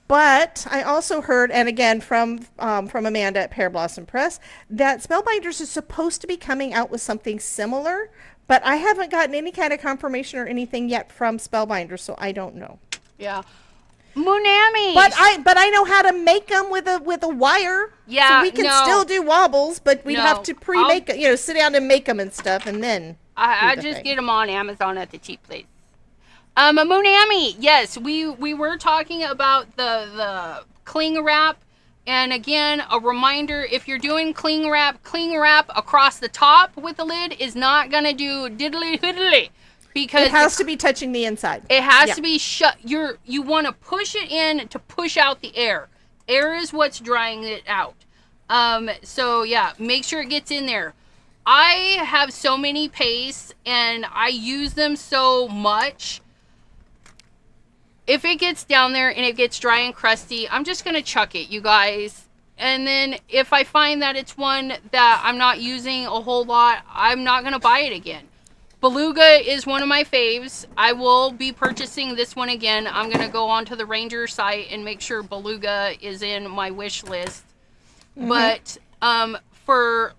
But I also heard, and again from Amanda at Pear Blossom Press, that Spellbinders is supposed to be coming out with something similar, but I haven't gotten any kind of confirmation or anything yet from Spellbinders, so I don't know. Yeah. Moonami. But I know how to make them with a wire. Yeah, so we can still do wobbles, but we'd have to pre-make it, sit down and make them and stuff, and then I just get them on Amazon at the cheap place. Moonami, yes, we were talking about the cling wrap, and again, a reminder: if you're doing cling wrap across the top with the lid is not gonna do diddly diddly. Because it has to be touching the inside. It has to be shut. You want to push it in to push out the air. Air is what's drying it out. So yeah, make sure it gets in there. I have so many pastes and I use them so much. If it gets down there and it gets dry and crusty, I'm just going to chuck it, you guys. And then if I find that it's one that I'm not using a whole lot, I'm not going to buy it again. Beluga is one of my faves. I will be purchasing this one again. I'm going to go onto the Ranger site and make sure Beluga is in my wish list. Mm-hmm. But for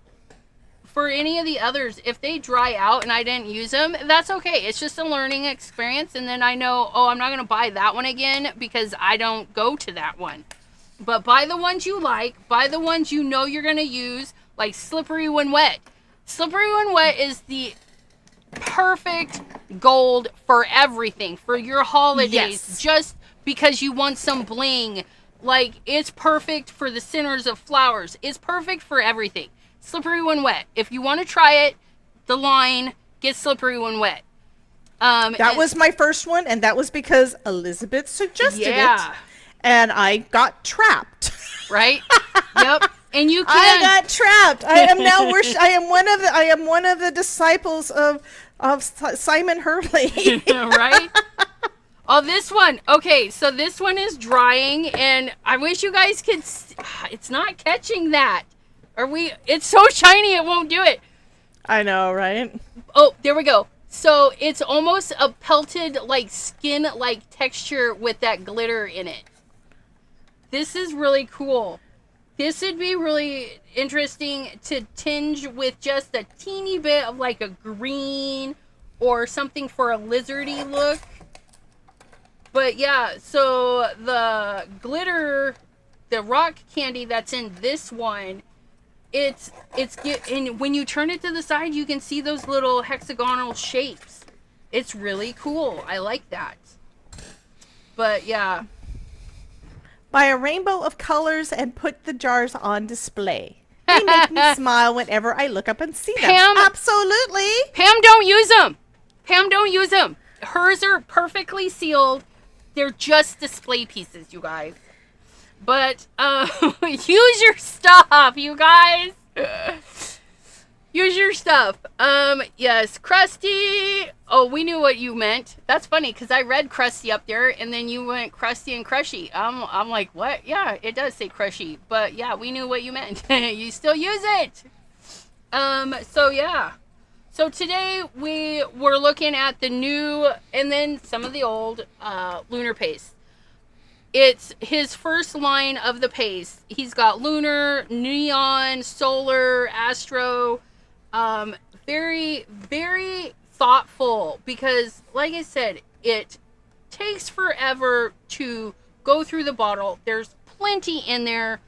any of the others, if they dry out and I didn't use them, that's okay. It's just a learning experience, and then I know, oh, I'm not going to buy that one again because I don't go to that one. But buy the ones you like. Buy the ones you know you're going to use, like Slippery When Wet. Slippery When Wet is the perfect gold for everything, for your holidays, Yes. just because you want some bling. Like, it's perfect for the centers of flowers. It's perfect for everything. Slippery When Wet. If you want to try it, the line, get Slippery When Wet. That was my first one, and that was because Elizabeth suggested it, and I got trapped. Right? Yep. And you can. I got trapped. I am now. I am one of the disciples of Simon Hurley. Right? Oh, this one. Okay, so this one is drying, and I wish you guys could. It's not catching that. It's so shiny it won't do it. I know, right? Oh, there we go. So it's almost a pelted, like, skin-like texture with that glitter in it. This is really cool. This would be really interesting to tinge with just a teeny bit of, like, a green or something for a lizardy look. But yeah, so the glitter, the rock candy that's in this one, and when you turn it to the side, you can see those little hexagonal shapes. It's really cool. I like that. But yeah. Buy a rainbow of colors and put the jars on display. They make me smile whenever I look up and see Pam, them. Absolutely. Pam, don't use them. Pam, don't use them. Hers are perfectly sealed. They're just display pieces, you guys. But use your stuff, you guys. Use your stuff. Yes, Krusty. Oh, we knew what you meant. That's funny because I read Krusty up there, and then you went Krusty and Crushy. I'm like, what? Yeah, it does say Crushy, but yeah, we knew what you meant. You still use it. So yeah. So today we were looking at the new and then some of the old Lunar Paste. It's his first line of the paste. He's got Lunar, Neon, Solar, Astro. Very, very thoughtful because, like I said, it takes forever to go through the bottle. There's plenty in there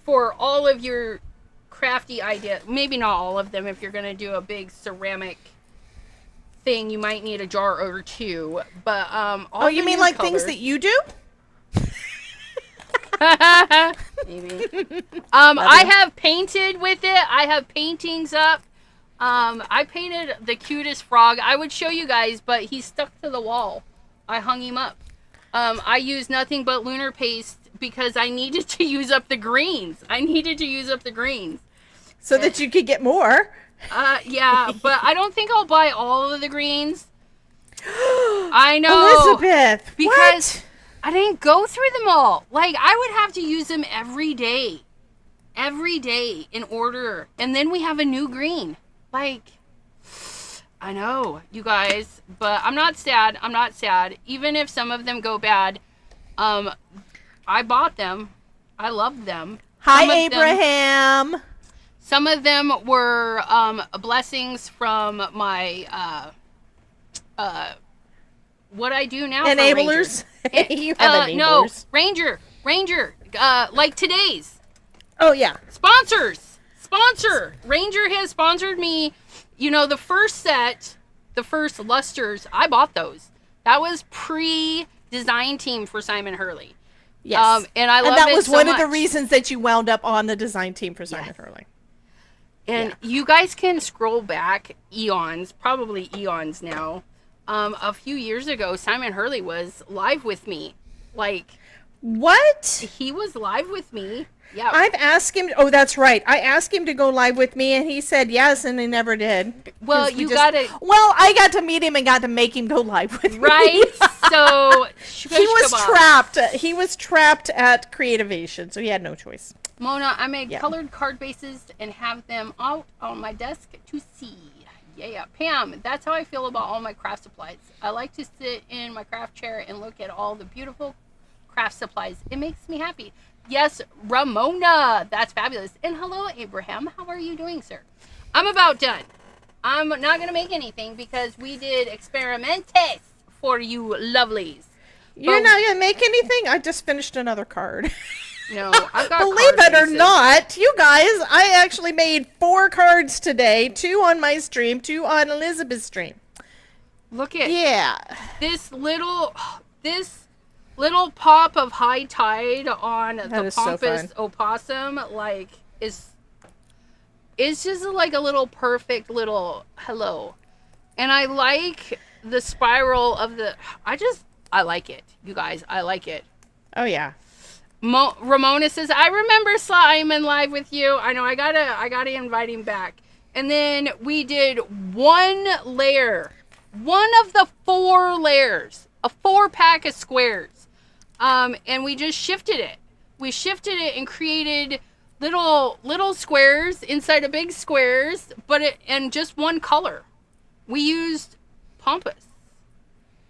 for all of your crafty ideas. Maybe not all of them. If you're going to do a big ceramic thing, you might need a jar or two. But all you mean like colors. Things that you do? Maybe. I have painted with it. I have paintings up. I painted the cutest frog. I would show you guys, but he's stuck to the wall. I hung him up. I used nothing but Lunar Paste because I needed to use up the greens. So that you could get more. Yeah, but I don't think I'll buy all of the greens. I know. Elizabeth, because what? I didn't go through them all. Like, I would have to use them every day in order. And then we have a new green. Like, I know, you guys, but I'm not sad. Even if some of them go bad, I bought them. I loved them. Hi, Abraham. Some of them were blessings from my what I do now. Enablers. You have enablers. No, Ranger. Like today's. Oh yeah. Sponsor. Ranger has sponsored me. You know, the first set, the first lusters, I bought those. That was pre-design team for Simon Hurley. Yes. And I love it so much. And that was one of the reasons that you wound up on the design team for Simon Hurley. And you guys can scroll back probably eons now. A few years ago, Simon Hurley was live with me. Like, what? He was live with me. Yeah. I've asked him. Oh, that's right. I asked him to go live with me, and he said yes, and he never did. Well, gotta. Well, I got to meet him and got to make him go live with me. Right. So he was trapped. He was trapped at Creativation, so he had no choice. Mona, I made colored card bases and have them out on my desk to see. Yeah. Pam, that's how I feel about all my craft supplies. I like to sit in my craft chair and look at all the beautiful craft supplies. It makes me happy. Yes, Ramona. That's fabulous. And hello, Abraham. How are you doing, sir? I'm about done. I'm not going to make anything because we did experimentes for you lovelies. You're not going to make anything? I just finished another card. No, I've got Believe card it or bases. not, you guys, I actually made 4 cards today. 2 on my stream, 2 on Elizabeth's stream. Look at this little pop of high tide on the pompous opossum, like, it's just like a little perfect little hello. And I like the spiral of the, I like it, you guys. I like it. Oh, yeah. Ramona says, I remember Simon live with you. I know, I gotta invite him back. And then we did 1 layer. One of the 4 layers. A 4-pack of squares. And we just shifted it. We shifted it and created little squares inside of big squares, and just one color. We used Pompous.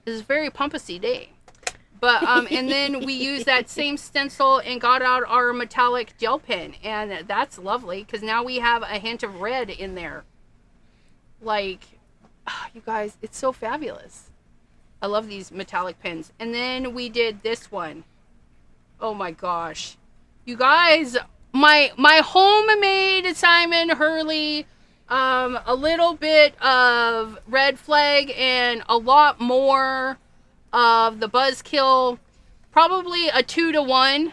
It was a very pompous-y day. But and then we used that same stencil and got out our metallic gel pen, and that's lovely because now we have a hint of red in there. Like, you guys, it's so fabulous. I love these metallic pens. And then we did this one. Oh my gosh, you guys, my homemade Simon Hurley, a little bit of red flag and a lot more of the buzzkill, probably a 2-to-1,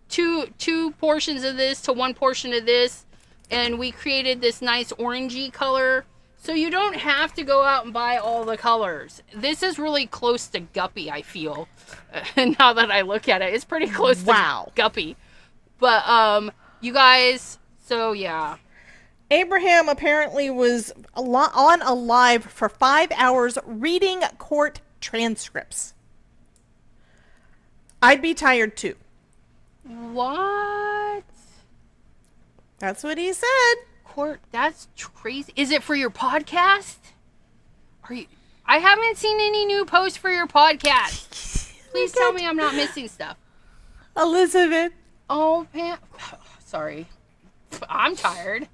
two portions of this to 1 portion of this, and we created this nice orangey color. So you don't have to go out and buy all the colors. This is really close to Guppy, I feel. Now that I look at it, it's pretty close to Guppy. But you guys, so yeah. Abraham apparently was on a live for 5 hours reading court transcripts. I'd be tired too. What? That's what he said. Court, that's crazy. Is it for your podcast? I haven't seen any new posts for your podcast. Please tell me I'm not missing stuff. Elizabeth. Oh, Pam. Sorry. I'm tired.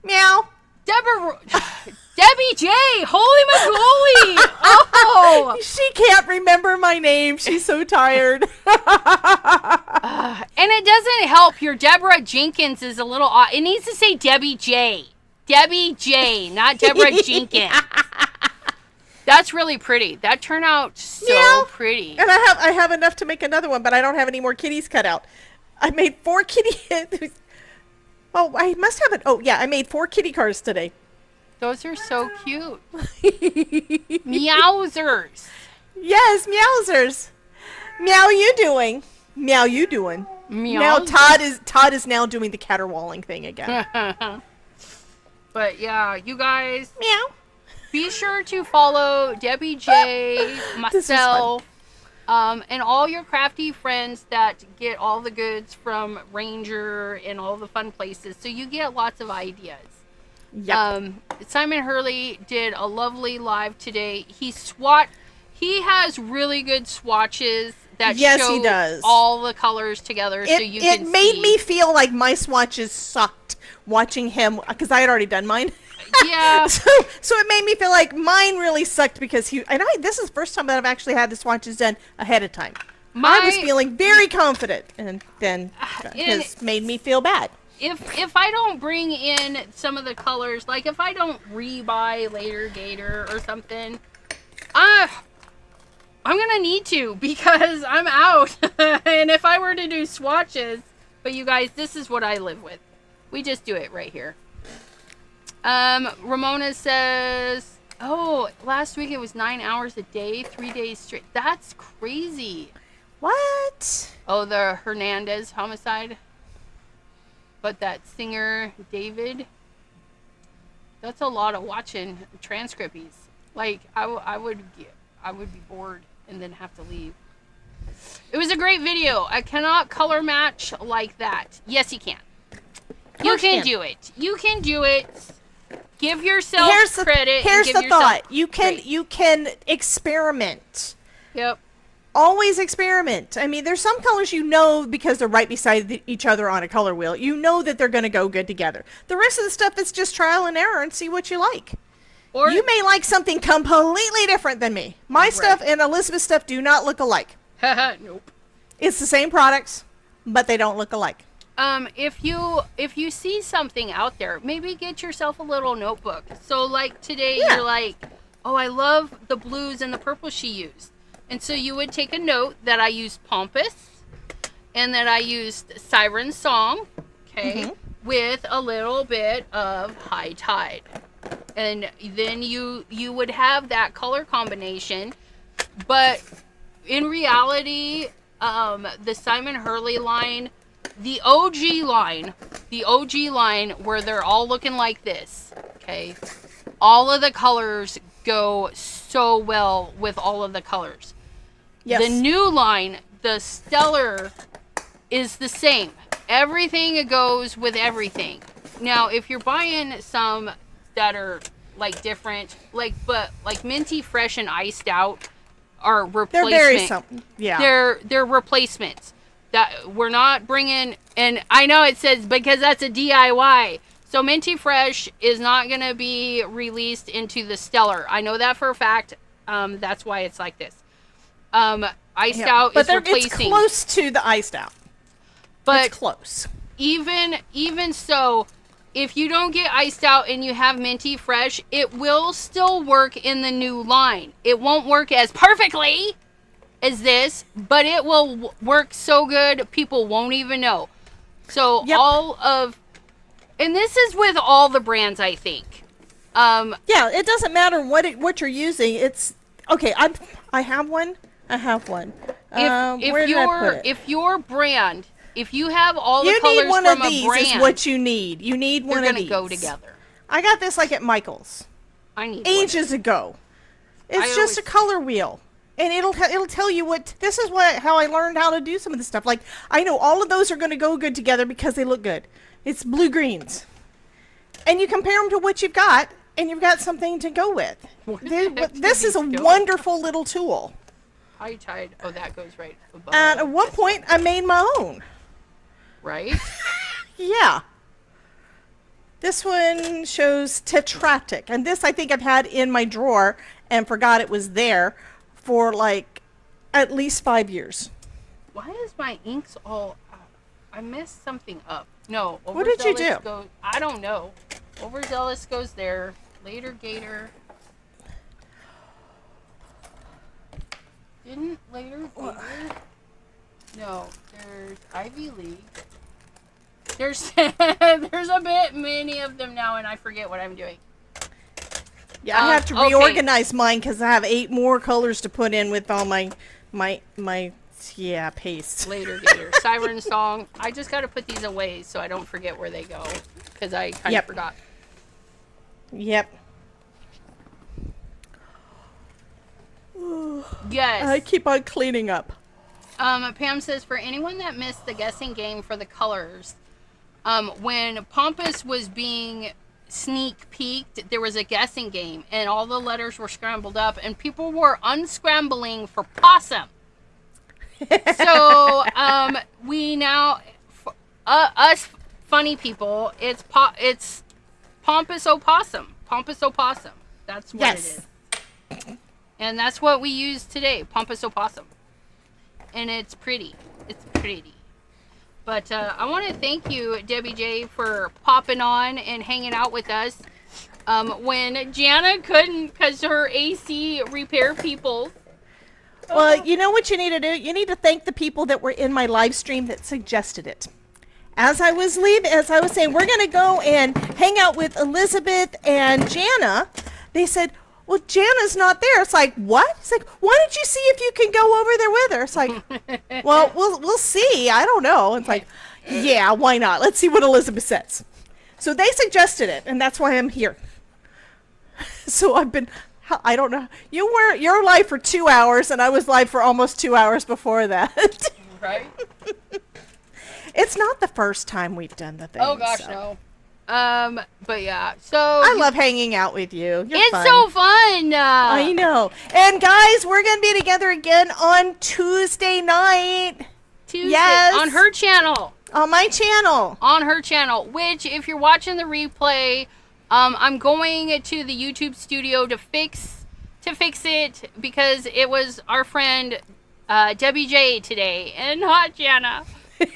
Meow. Debbie J. Holy moly. Oh. She can't remember my name. She's so tired. And it doesn't help. Your Deborah Jenkins is a little odd. It needs to say Debbie J. Debbie J, not Deborah Jenkins. That's really pretty. That turned out so pretty. And I have enough to make another one, but I don't have any more kitties cut out. I made 4 kitty. Oh, I must have it. Oh, yeah, I made 4 kitty cars today. Those are so cute. Meowsers. Yes, meowsers. Meow you doing? Meow you doing? Now Todd is now doing the caterwauling thing again. But yeah, you guys. Meow. Be sure to follow Debbie J, myself, and all your crafty friends that get all the goods from Ranger and all the fun places. So you get lots of ideas. Yep. Simon Hurley did a lovely live today. He has really good swatches that show he does. All the colors together, so you can see. It made me feel like my swatches sucked watching him, because I had already done mine. Yeah. So it made me feel like mine really sucked because this is the first time that I've actually had the swatches done ahead of time. I was feeling very confident, and then it made me feel bad. If I don't bring in some of the colors, like if I don't rebuy later Gator or something, I'm gonna need to because I'm out. And if I were to do swatches, but you guys, this is what I live with. We just do it right here. Ramona says, oh, last week it was 9 hours a day, 3 days straight. That's crazy. What? Oh, the Hernandez homicide. But that singer, David, that's a lot of watching transcripties. Like, I would be bored and then have to leave. It was a great video. I cannot color match like that. Yes, you can. You can do it. You can do it. Give yourself credit. Here's and give the thought. You can experiment. Yep. Always experiment. I mean, there's some colors you know because they're right beside each other on a color wheel. You know that they're going to go good together. The rest of the stuff is just trial and error and see what you like. Or you may like something completely different than me. My stuff and Elizabeth's stuff do not look alike. Nope. It's the same products, but they don't look alike. If you see something out there, maybe get yourself a little notebook. So like today, you're like, oh, I love the blues and the purple she used. And so you would take a note that I used Pompous and that I used Siren Song, okay, with a little bit of High Tide. And then you would have that color combination. But in reality, the Simon Hurley line, the OG line where they're all looking like this, okay, all of the colors go so well with all of the colors. Yes. The new line, the Stellar, is the same. Everything goes with everything. Now, if you're buying some that are like different, like Minty Fresh and Iced Out are replacement. They're very simple. Yeah. They're replacements that we're not bringing. And I know it says because that's a DIY. So Minty Fresh is not going to be released into the Stellar. I know that for a fact. That's why it's like this. Iced Out is replacing. It's close to the Iced Out. But it's close. Even so, if you don't get Iced Out and you have Minty Fresh, it will still work in the new line. It won't work as perfectly as this, but it will work so good people won't even know. So and this is with all the brands, I think. It doesn't matter what you're using. It's okay. I have one. If your brand, if you have all the colors need one from of these a brand, is what you need. You need one of these. They're gonna go together. I got this like at Michael's. I need ages ago. It's just a color wheel, and it'll tell you what. This is how I learned how to do some of the stuff. Like I know all of those are going to go good together because they look good. It's blue greens, and you compare them to what you've got, and you've got something to go with. This is a wonderful little tool. High Tide. Oh, that goes right above. And at one point, I made my own. Right? Yeah. This one shows tetratic. And this I think I've had in my drawer and forgot it was there for like at least 5 years. Why is my inks all out? I messed something up. No. What did you do? I don't know. Overzealous goes there. Later Gator. Didn't later Gator? No. There's Ivy League. There's a bit many of them now, and I forget what I'm doing. Yeah, I have to reorganize mine because I have 8 more colors to put in with all my paste. Later Gator. Siren Song. I just got to put these away so I don't forget where they go because I kind of forgot. Yep. Yes. I keep on cleaning up. Pam says, for anyone that missed the guessing game for the colors, when Pompous was being sneak peeked, there was a guessing game, and all the letters were scrambled up, and people were unscrambling for possum. So, we now, us funny people, it's Pompous Opossum. Pompous Opossum. That's what it is. And that's what we use today, Pompous Opossum. And it's pretty. It's pretty. But I want to thank you, Debbie J, for popping on and hanging out with us. When Jana couldn't because her AC repair people. Well, you know what you need to do? You need to thank the people that were in my live stream that suggested it. As I was saying, we're going to go and hang out with Elizabeth and Jana. They said, well, Jana's not there. It's like, what? It's like, why don't you see if you can go over there with her? It's like, well, we'll see. I don't know. It's like, yeah, why not? Let's see what Elizabeth says. So they suggested it, and that's why I'm here. So I don't know. You're live for 2 hours, and I was live for almost 2 hours before that. Right? It's not the first time we've done the thing. Oh, gosh, no. But yeah, so I love hanging out with you. You're it's fun. so fun. I know. And guys, we're gonna be together again on Tuesday night. Tuesday, yes, on her channel. On my channel. On her channel, which if you're watching the replay, I'm going to the YouTube studio to fix it because it was our friend WJ today and not Jana.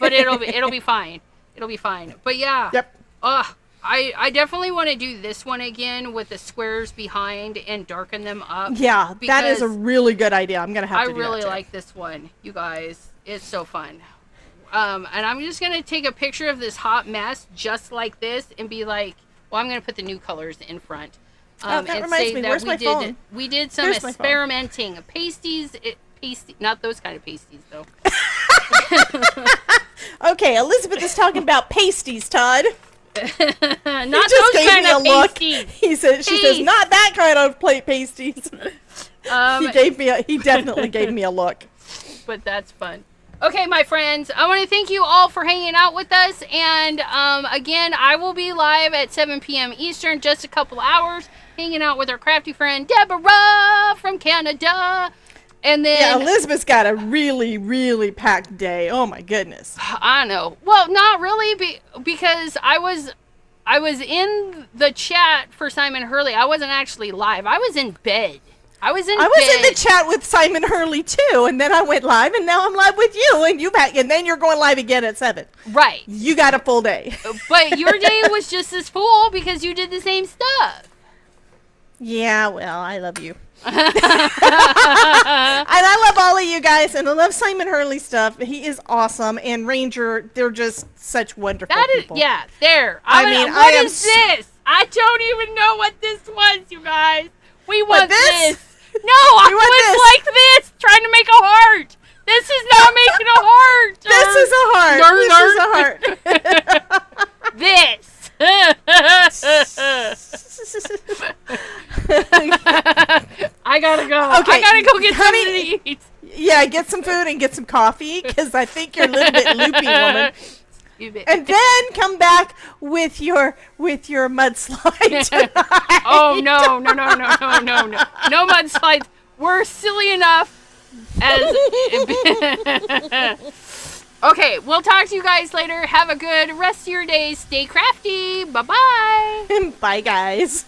But it'll be fine. It'll be fine. But yeah. Yep. I definitely want to do this one again with the squares behind and darken them up. Yeah, that is a really good idea. I'm gonna have to do that. I really like this one, you guys. It's so fun. And I'm just gonna take a picture of this hot mess just like this and be like, well, I'm gonna put the new colors in front. That and reminds say me. that Where's my phone? we did some Here's my phone. experimenting. Pasties, not those kind of pasties though. Okay, Elizabeth is talking about pasties, Todd. Not those kind of pasties. She says, not that kind of plate pasties. He definitely gave me a look. But that's fun. Okay, my friends, I want to thank you all for hanging out with us. And again, I will be live at 7 p.m. Eastern, just a couple hours, hanging out with our crafty friend Deborah from Canada. And then yeah, Elizabeth's got a really, really packed day. Oh my goodness. I know. Well, not really, because I was in the chat for Simon Hurley. I wasn't actually live. I was in bed. I was in the chat with Simon Hurley too, and then I went live, and now I'm live with you, and you back, and then you're going live again at 7. Right. You got a full day. But your day was just as full because you did the same stuff. Yeah, well, I love you. And I love all of you guys, and I love Simon Hurley stuff. He is awesome, and Ranger, they're just such wonderful people. Yeah, there. What is this? I don't even know what this was, you guys. We want this. No, I was like this, trying to make a heart. This is not making a heart. This is a heart. This is a heart. I gotta go. Okay, I gotta go get something to eat. Yeah, get some food and get some coffee, because I think you're a little bit loopy, woman. And then come back with your mudslide tonight. Oh no mudslides. We're silly enough as okay, we'll talk to you guys later. Have a good rest of your day. Stay crafty. Bye bye. Bye guys.